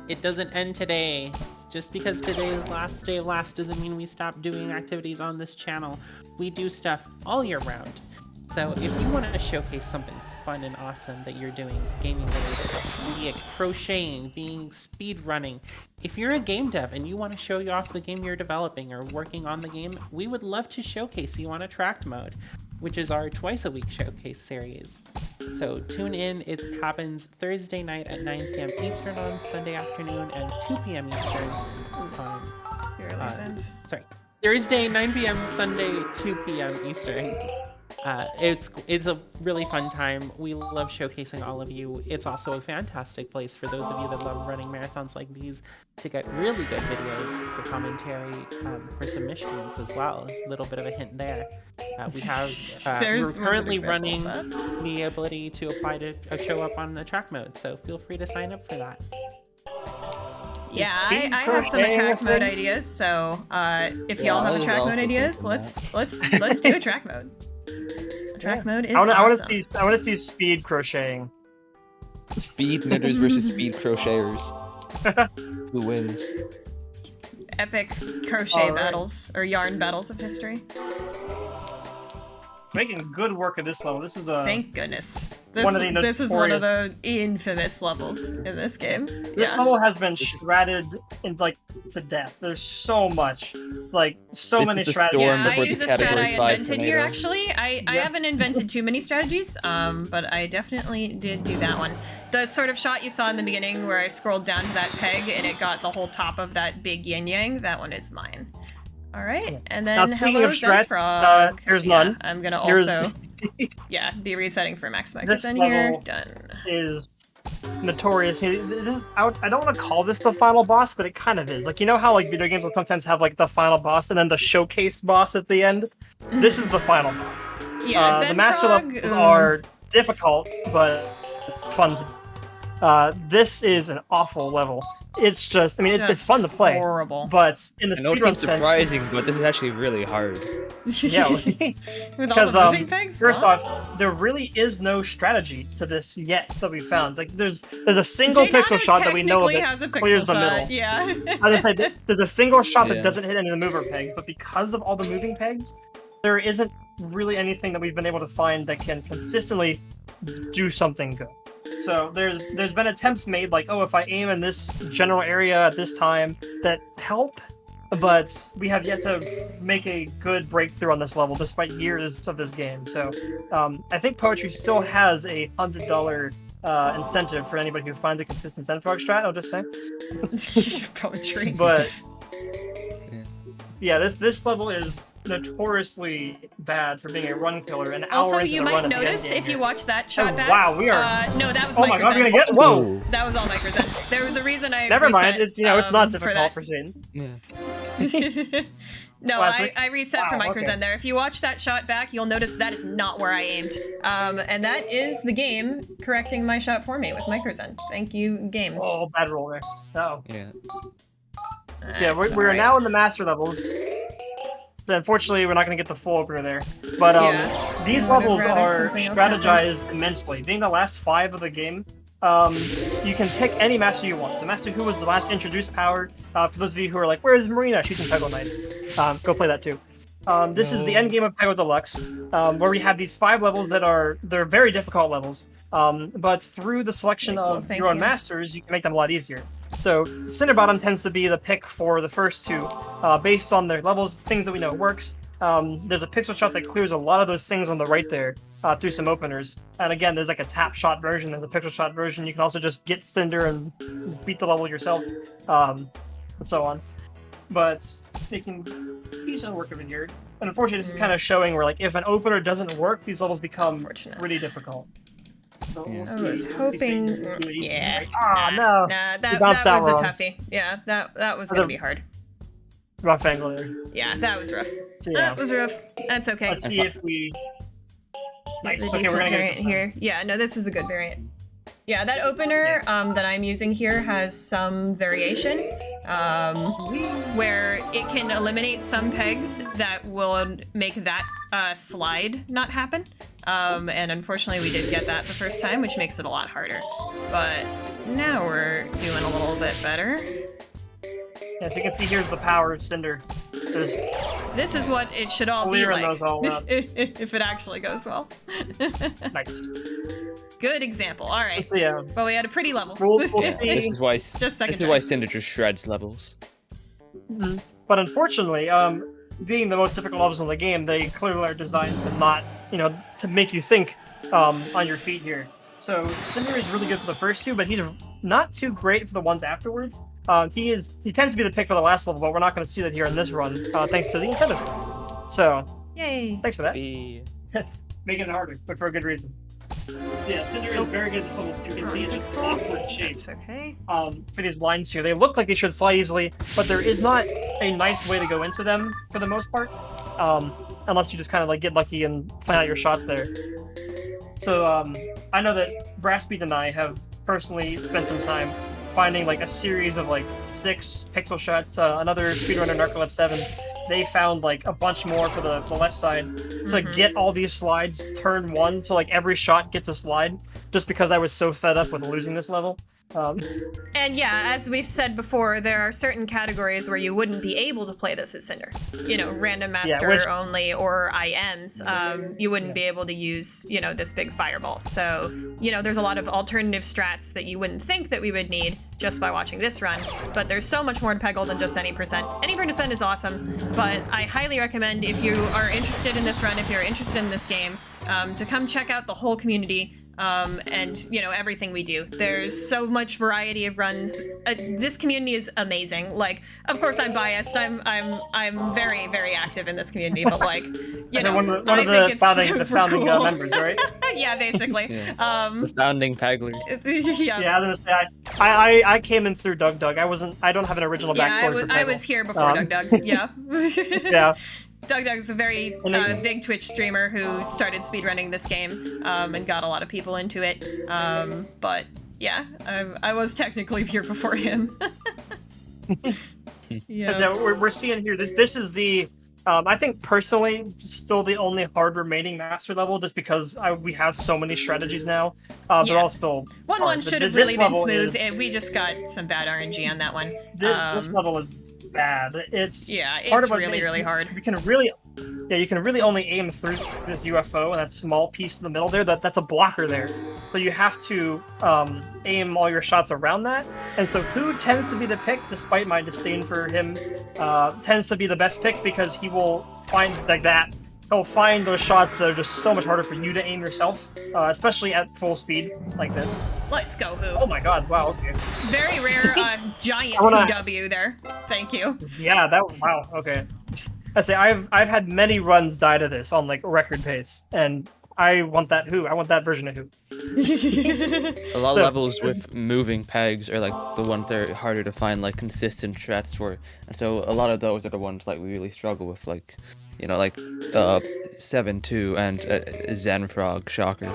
it doesn't end today. Just because today is last day of last doesn't mean we stop doing activities on this channel. We do stuff all year round. So if you want to showcase something fun and awesome that you're doing gaming related, be it crocheting, being speed running, if you're a game dev and you want to show you off the game you're developing or working on the game, we would love to showcase you on Attract Mode, which is our twice-a-week showcase series. So tune in. It happens Thursday night at 9 p.m. Eastern on Sunday afternoon and 2 p.m. Eastern on... Barely sense. Sorry. Thursday, 9 p.m. Sunday, 2 p.m. Eastern. It's a really fun time. We love showcasing all of you. It's also a fantastic place for those of you that love running marathons like these to get really good videos for commentary, for submissions as well. A little bit of a hint there. We have we're currently running the ability to apply to show up on the track mode, so feel free to sign up for that. Yeah, I have some Attract Mode ideas, so if y'all have I was Attract Mode also ideas, thinking let's do Attract Mode. Attract Mode is I want awesome. to see speed crocheting. Speed knitters versus speed crocheters. Who wins? Epic crochet Alright. battles or yarn battles of history. making good work of this level. This is a Thank goodness. This is one of the infamous levels in this game. This level has been shredded in to death. There's so much, so many strategies. Yeah, I use a strat I invented here. Actually, I haven't invented too many strategies, but I definitely did do that one. The sort of shot you saw in the beginning where I scrolled down to that peg and it got the whole top of that big yin yang. That one is mine. All right, and then now, speaking hello, of strats, Frog. here's none. I'm gonna also be resetting for max micros in here. Done. Is notorious. I don't want to call this the final boss, but it kind of is. You know how video games will sometimes have the final boss and then the showcase boss at the end. This is the final boss. Yeah, the master levels are difficult, but it's fun to. This is an awful level. It's just, it's fun to play. Horrible. But in the speedrun sense, surprising, but this is actually really hard. Yeah, with all the moving pegs. First off, there really is no strategy to this yet that we found. There's a single pixel shot that we know that clears the middle. Yeah. As I said, there's a single shot that doesn't hit any of the mover pegs, but because of all the moving pegs, there isn't really anything that we've been able to find that can consistently do something good. So there's been attempts made if I aim in this general area at this time that help, but we have yet to make a good breakthrough on this level despite years of this game. So I think Poetry still has a $100 incentive for anybody who finds a consistent Zenfrog strat, I'll just say. Poetry. But yeah, this level is notoriously bad for being a run killer. An hour into the run. Also, you might notice if you watch that shot back. Wow, we are. No, that was. Oh my god, we're gonna get. Whoa. That was all micros. There was a reason I. Never mind. It's it's not difficult for Satan. Yeah. No, I reset for micros there. If you watch that shot back, you'll notice that is not where I aimed. And that is the game correcting my shot for me with micros. Thank you, game. Oh, bad roll there. Oh. Yeah. So yeah, we're now in the master levels. So unfortunately, we're not going to get the full opener there. But these levels are strategized immensely. Being the last 5 of the game, you can pick any master you want. So Master Who was the last introduced power. For those of you who are where's Marina? She's in Peggle Knights. Go play that too. This is the end game of Peggle Deluxe, where we have these 5 levels they're very difficult levels. But through the selection of your own masters, you can make them a lot easier. So Cinderbottom tends to be the pick for the first 2, based on their levels, things that we know works. There's a pixel shot that clears a lot of those things on the right there through some openers. And again, there's a tap shot version, there's a pixel shot version. You can also just get Cinder and beat the level yourself, and so on. But making decent work of it here. And unfortunately, this is kind of showing where if an opener doesn't work, these levels become pretty difficult. So we'll see. I was hoping. No. Nah, that was a toughie. Yeah, that was gonna be hard. Rough angle there. Yeah, that was rough. So, yeah. That was rough. That's okay. Let's see if we. Nice. Okay, we're gonna get here. Yeah, no, this is a good variant. Yeah, that opener that I'm using here has some variation, where it can eliminate some pegs that will make that slide not happen. And unfortunately, we did get that the first time, which makes it a lot harder. But now we're doing a little bit better. Yeah, so you can see here's the power of Cinder. This is what it should all be like if it actually goes well. Nice. Good example. All right. So, yeah. Well, we had a pretty level. We'll see. This is why Cinder just shreds levels. Mm-hmm. But unfortunately, being the most difficult levels in the game, they clearly are designed to not, to make you think on your feet here. So Cinder is really good for the first 2, but he's not too great for the ones afterwards. He tends to be the pick for the last level, but we're not going to see that here in this run, thanks to the incentive. So, yay! Thanks for that. Making it harder, but for a good reason. So yeah, Cinder is very good at this level too. You can see it's just awkward shapes. Okay. For these lines here, they look like they should slide easily, but there is not a nice way to go into them for the most part, unless you just kind of get lucky and plan out your shots there. So I know that Brassbeat and I have personally spent some time finding a series of 6 pixel shots. Another speedrunner, Narcolep7, they found like a bunch more for the left side to get all these slides turn one, so like every shot gets a slide. Just because I was so fed up with losing this level. And yeah, as we've said before, there are certain categories where you wouldn't be able to play this as Cinder. You know, random master only or IMs. You wouldn't be able to use, you know, this big fireball. So, you know, there's a lot of alternative strats that you wouldn't think that we would need just by watching this run. But there's so much more to Peggle than just any percent. Any percent is awesome, but I highly recommend if you are interested in this run, if you're interested in this game, to come check out the whole community. And you know, everything we do. There's so much variety of runs. This community is amazing. Like, of course, I'm biased. I'm very, very active in this community. But like, you know, one of the founding cool. members, right? Yeah, basically. Yeah. The founding Pegglers. Yeah. Yeah, I was gonna say I came in through Doug. I don't have an original backstory for Peggle. I was here before Doug. Yeah. Yeah. Doug is a very big Twitch streamer who started speedrunning this game and got a lot of people into it. But yeah, I was technically here before him. Yeah. So we're seeing here, this is the, I think personally, still the only hard remaining master level, just because we have so many strategies now. They're all still hard. One should have really been smooth, and we just got some bad RNG on that one. This level is bad. It's really hard. You can really only aim through this UFO and that small piece in the middle there. That's a blocker there, so you have to aim all your shots around that. And so who tends to be the pick, despite my disdain for him, tends to be the best pick because he will find like that. He'll find those shots that are just so much harder for you to aim yourself, especially at full speed like this. Let's go, Who. Oh my god, wow, okay. Very rare, giant PW there. Thank you. Yeah, wow, okay. I say, I've had many runs die to this on like record pace, and I want that Who. I want that version of Who. A lot of levels with moving pegs are like the ones that are harder to find like consistent strats for, and so a lot of those are the ones like we really struggle with, like, you know, like 7-2 and Zen Frog Shocker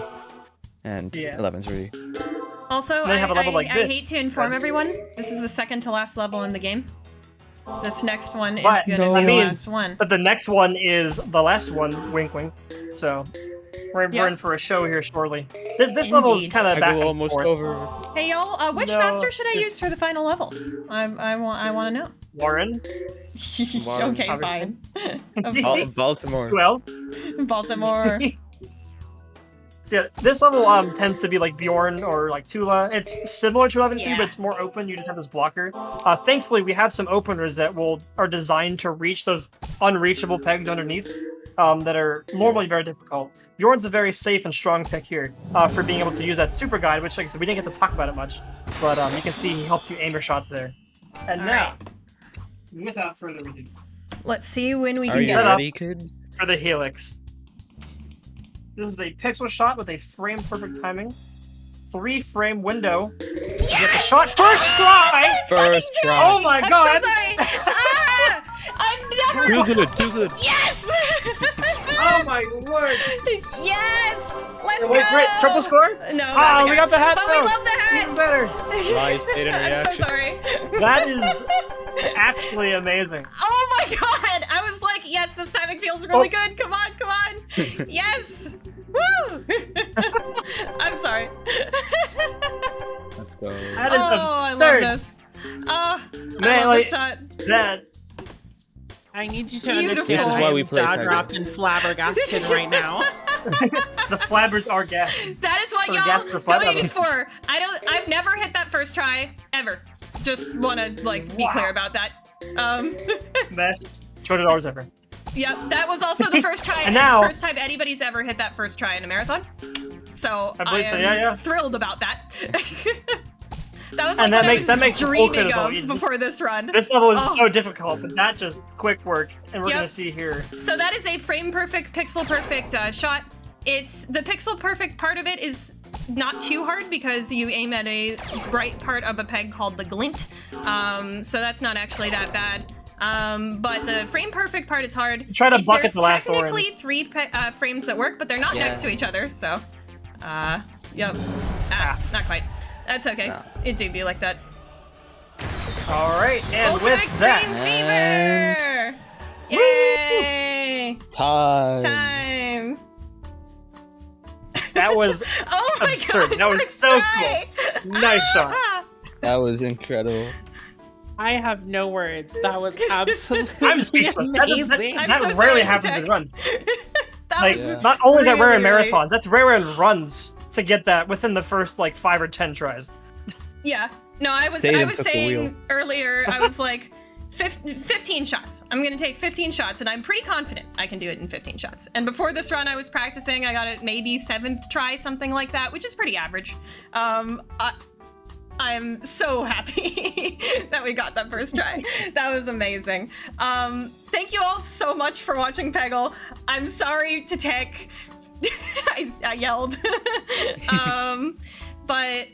and 11-3. Also, I hate to inform everyone, this is the second to last level in the game. This next one is going to be the last one. But the next one is the last one, wink wink. So we're in for a show here shortly. This level is kind of back and almost forth. over. Hey y'all, which master should I use for the final level? I want to know. Warren. Okay, fine. Baltimore. Who else? Baltimore. Yeah, this level tends to be like Bjorn or like Tula. It's similar to 11-3, but it's more open. You just have this blocker. Thankfully, we have some openers that are designed to reach those unreachable pegs underneath that are normally very difficult. Bjorn's a very safe and strong pick here for being able to use that super guide, which, like I said, we didn't get to talk about it much, but you can see he helps you aim your shots there. And now, without further ado, let's see when we can get set up kids? For the Helix. This is a pixel shot with a frame perfect timing. 3-frame window. Yes! You get the shot first try! First try. Oh my god! So sorry! I've never... Too good. Yes! Oh my lord! Yes! Let's go! Wait, triple score? No. We got the hat! But we love the hat! Even better! Live state I'm so sorry. That is actually amazing. Oh my god! I was like, yes, this timing feels really good. Come on. Yes! Woo! I'm sorry. Let's go. That is absurd. I love this. I love this shot. That. I need you to understand. This is why we play Peggle. Jaw-dropped and flabbergasted right now. The flabbers are gas. That is what y'all don't even for. I've never hit that first try ever. Just wanna be clear about that. Best $200 ever. Yep, that was also the first try. And now, first time anybody's ever hit that first try in a marathon. So I am thrilled about that. That was like that makes dreaming of before this run. This level is so difficult, but that just quick work, and we're gonna see here. So that is a frame perfect, pixel perfect shot. It's the pixel perfect part of it is not too hard because you aim at a bright part of a peg called the glint. So that's not actually that bad. But the frame perfect part is hard. Try to bucket the last orange. There's technically 3 frames that work, but they're not next to each other. So, yep. Not quite. That's okay. No. It do be like that. All right, and Ultra with Extreme Fever! Yay! Time. That was Oh my absurd. god! That was first so try! cool. Nice shot. That was incredible. I have no words. That was absolutely I'm speechless. amazing. That I'm so rarely sorry, happens in Tech. runs. That Like, was Yeah. not only is that rare in really- marathons, that's rare in runs to get that within the first like 5 or 10 tries. Yeah. No, I was Tatum took the saying wheel. earlier, I was like, 15 shots. I'm gonna take 15 shots, and I'm pretty confident I can do it in 15 shots. And before this run, I was practicing. I got it maybe 7th try, something like that, which is pretty average. I'm so happy that we got that first try. That was amazing. Thank you all so much for watching Peggle. I'm sorry to Tech. I yelled. But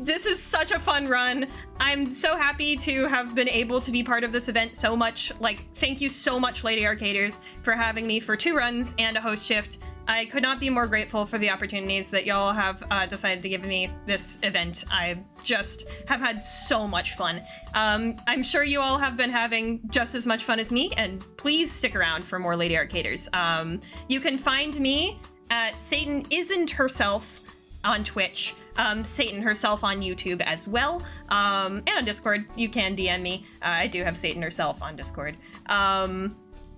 this is such a fun run. I'm so happy to have been able to be part of this event so much. Like, thank you so much, Lady Arcaders, for having me for 2 runs and a host shift. I could not be more grateful for the opportunities that y'all have decided to give me this event. I just have had so much fun. I'm sure you all have been having just as much fun as me, and please stick around for more Lady Arcaders. You can find me at SatanHerself on Twitch, SatanHerself on YouTube as well, and on Discord. You can DM me. I do have SatanHerself on Discord.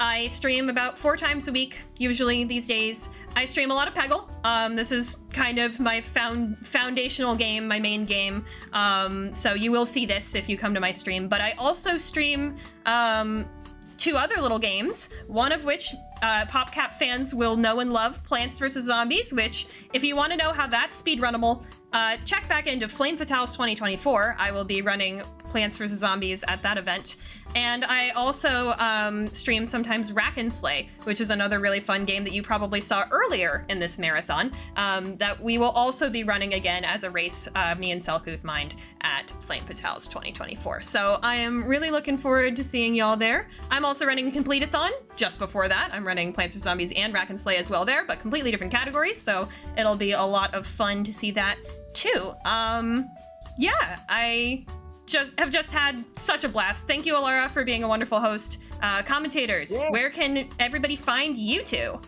I stream about 4 times a week, usually these days. I stream a lot of Peggle. This is kind of my foundational game, my main game. So you will see this if you come to my stream. But I also stream 2 other little games, one of which PopCap fans will know and love, Plants vs. Zombies, which, if you want to know how that's speedrunnable, check back into Flame Fatales 2024. I will be running Plants vs. Zombies at that event. And I also stream sometimes Rack and Slay, which is another really fun game that you probably saw earlier in this marathon, that we will also be running again as a race, me and Selkuth Mind, at Flame Fatales 2024. So I am really looking forward to seeing y'all there. I'm also running Complete-a-thon just before that. I'm running Plants vs. Zombies and Rack and Slay as well there, but completely different categories, so it'll be a lot of fun to see that too. Yeah, I have just had such a blast. Thank you, Alara, for being a wonderful host. Commentators, where can everybody find you two?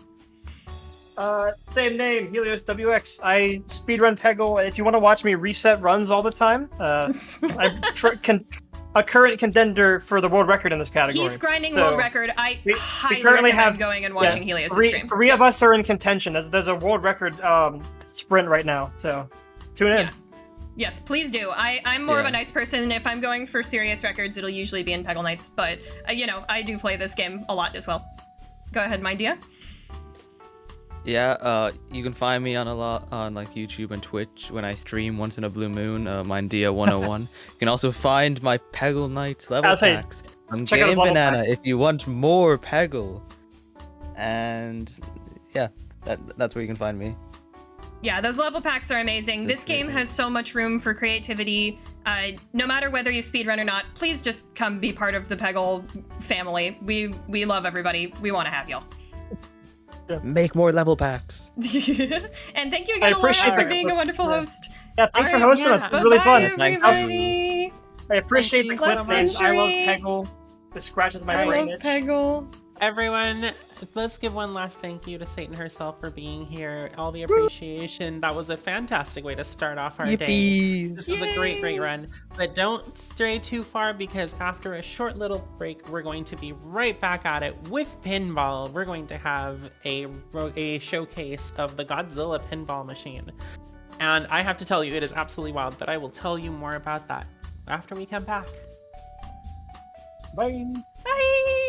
Same name, HeliosWx. I speedrun Peggle. If you want to watch me reset runs all the time, I'm a current contender for the world record in this category. He's grinding So, world record. I highly currently recommend have- going and watching Helios' stream. Three of us are in contention. There's a world record sprint right now, so tune in. Yeah. Yes, please do. I'm more of a Yeah. Nights person. If I'm going for serious records, it'll usually be in Peggle Nights, but, I do play this game a lot as well. Go ahead, Minedea. Yeah, you can find me on like YouTube and Twitch when I stream once in a blue moon, Minedea 101. You can also find my Peggle Nights level I'll say, packs on check out his Game level Banana packs. if you want more Peggle. And yeah, that's where you can find me. Yeah, those level packs are amazing. This game has so much room for creativity. No matter whether you speedrun or not, please just come be part of the Peggle family. We love everybody. We want to have y'all. Make more level packs. And thank you I again, appreciate Alara, for the- being a wonderful yeah. host. Yeah, thanks for Alright, hosting yeah. us. It was really fun. Bye, Thank everybody. I appreciate Thank the you clip so thing. much. I love Peggle. This scratches my I brain love itch. Peggle. Everyone, let's give one last thank you to Satan herself for being here. All the appreciation. That was a fantastic way to start off our day. Yippee! This is a great Yay! run. But don't stray too far, because after a short little break, we're going to be right back at it with pinball. We're going to have a showcase of the Godzilla pinball machine. And I have to tell you, it is absolutely wild, but I will tell you more about that after we come back. Bye. Bye.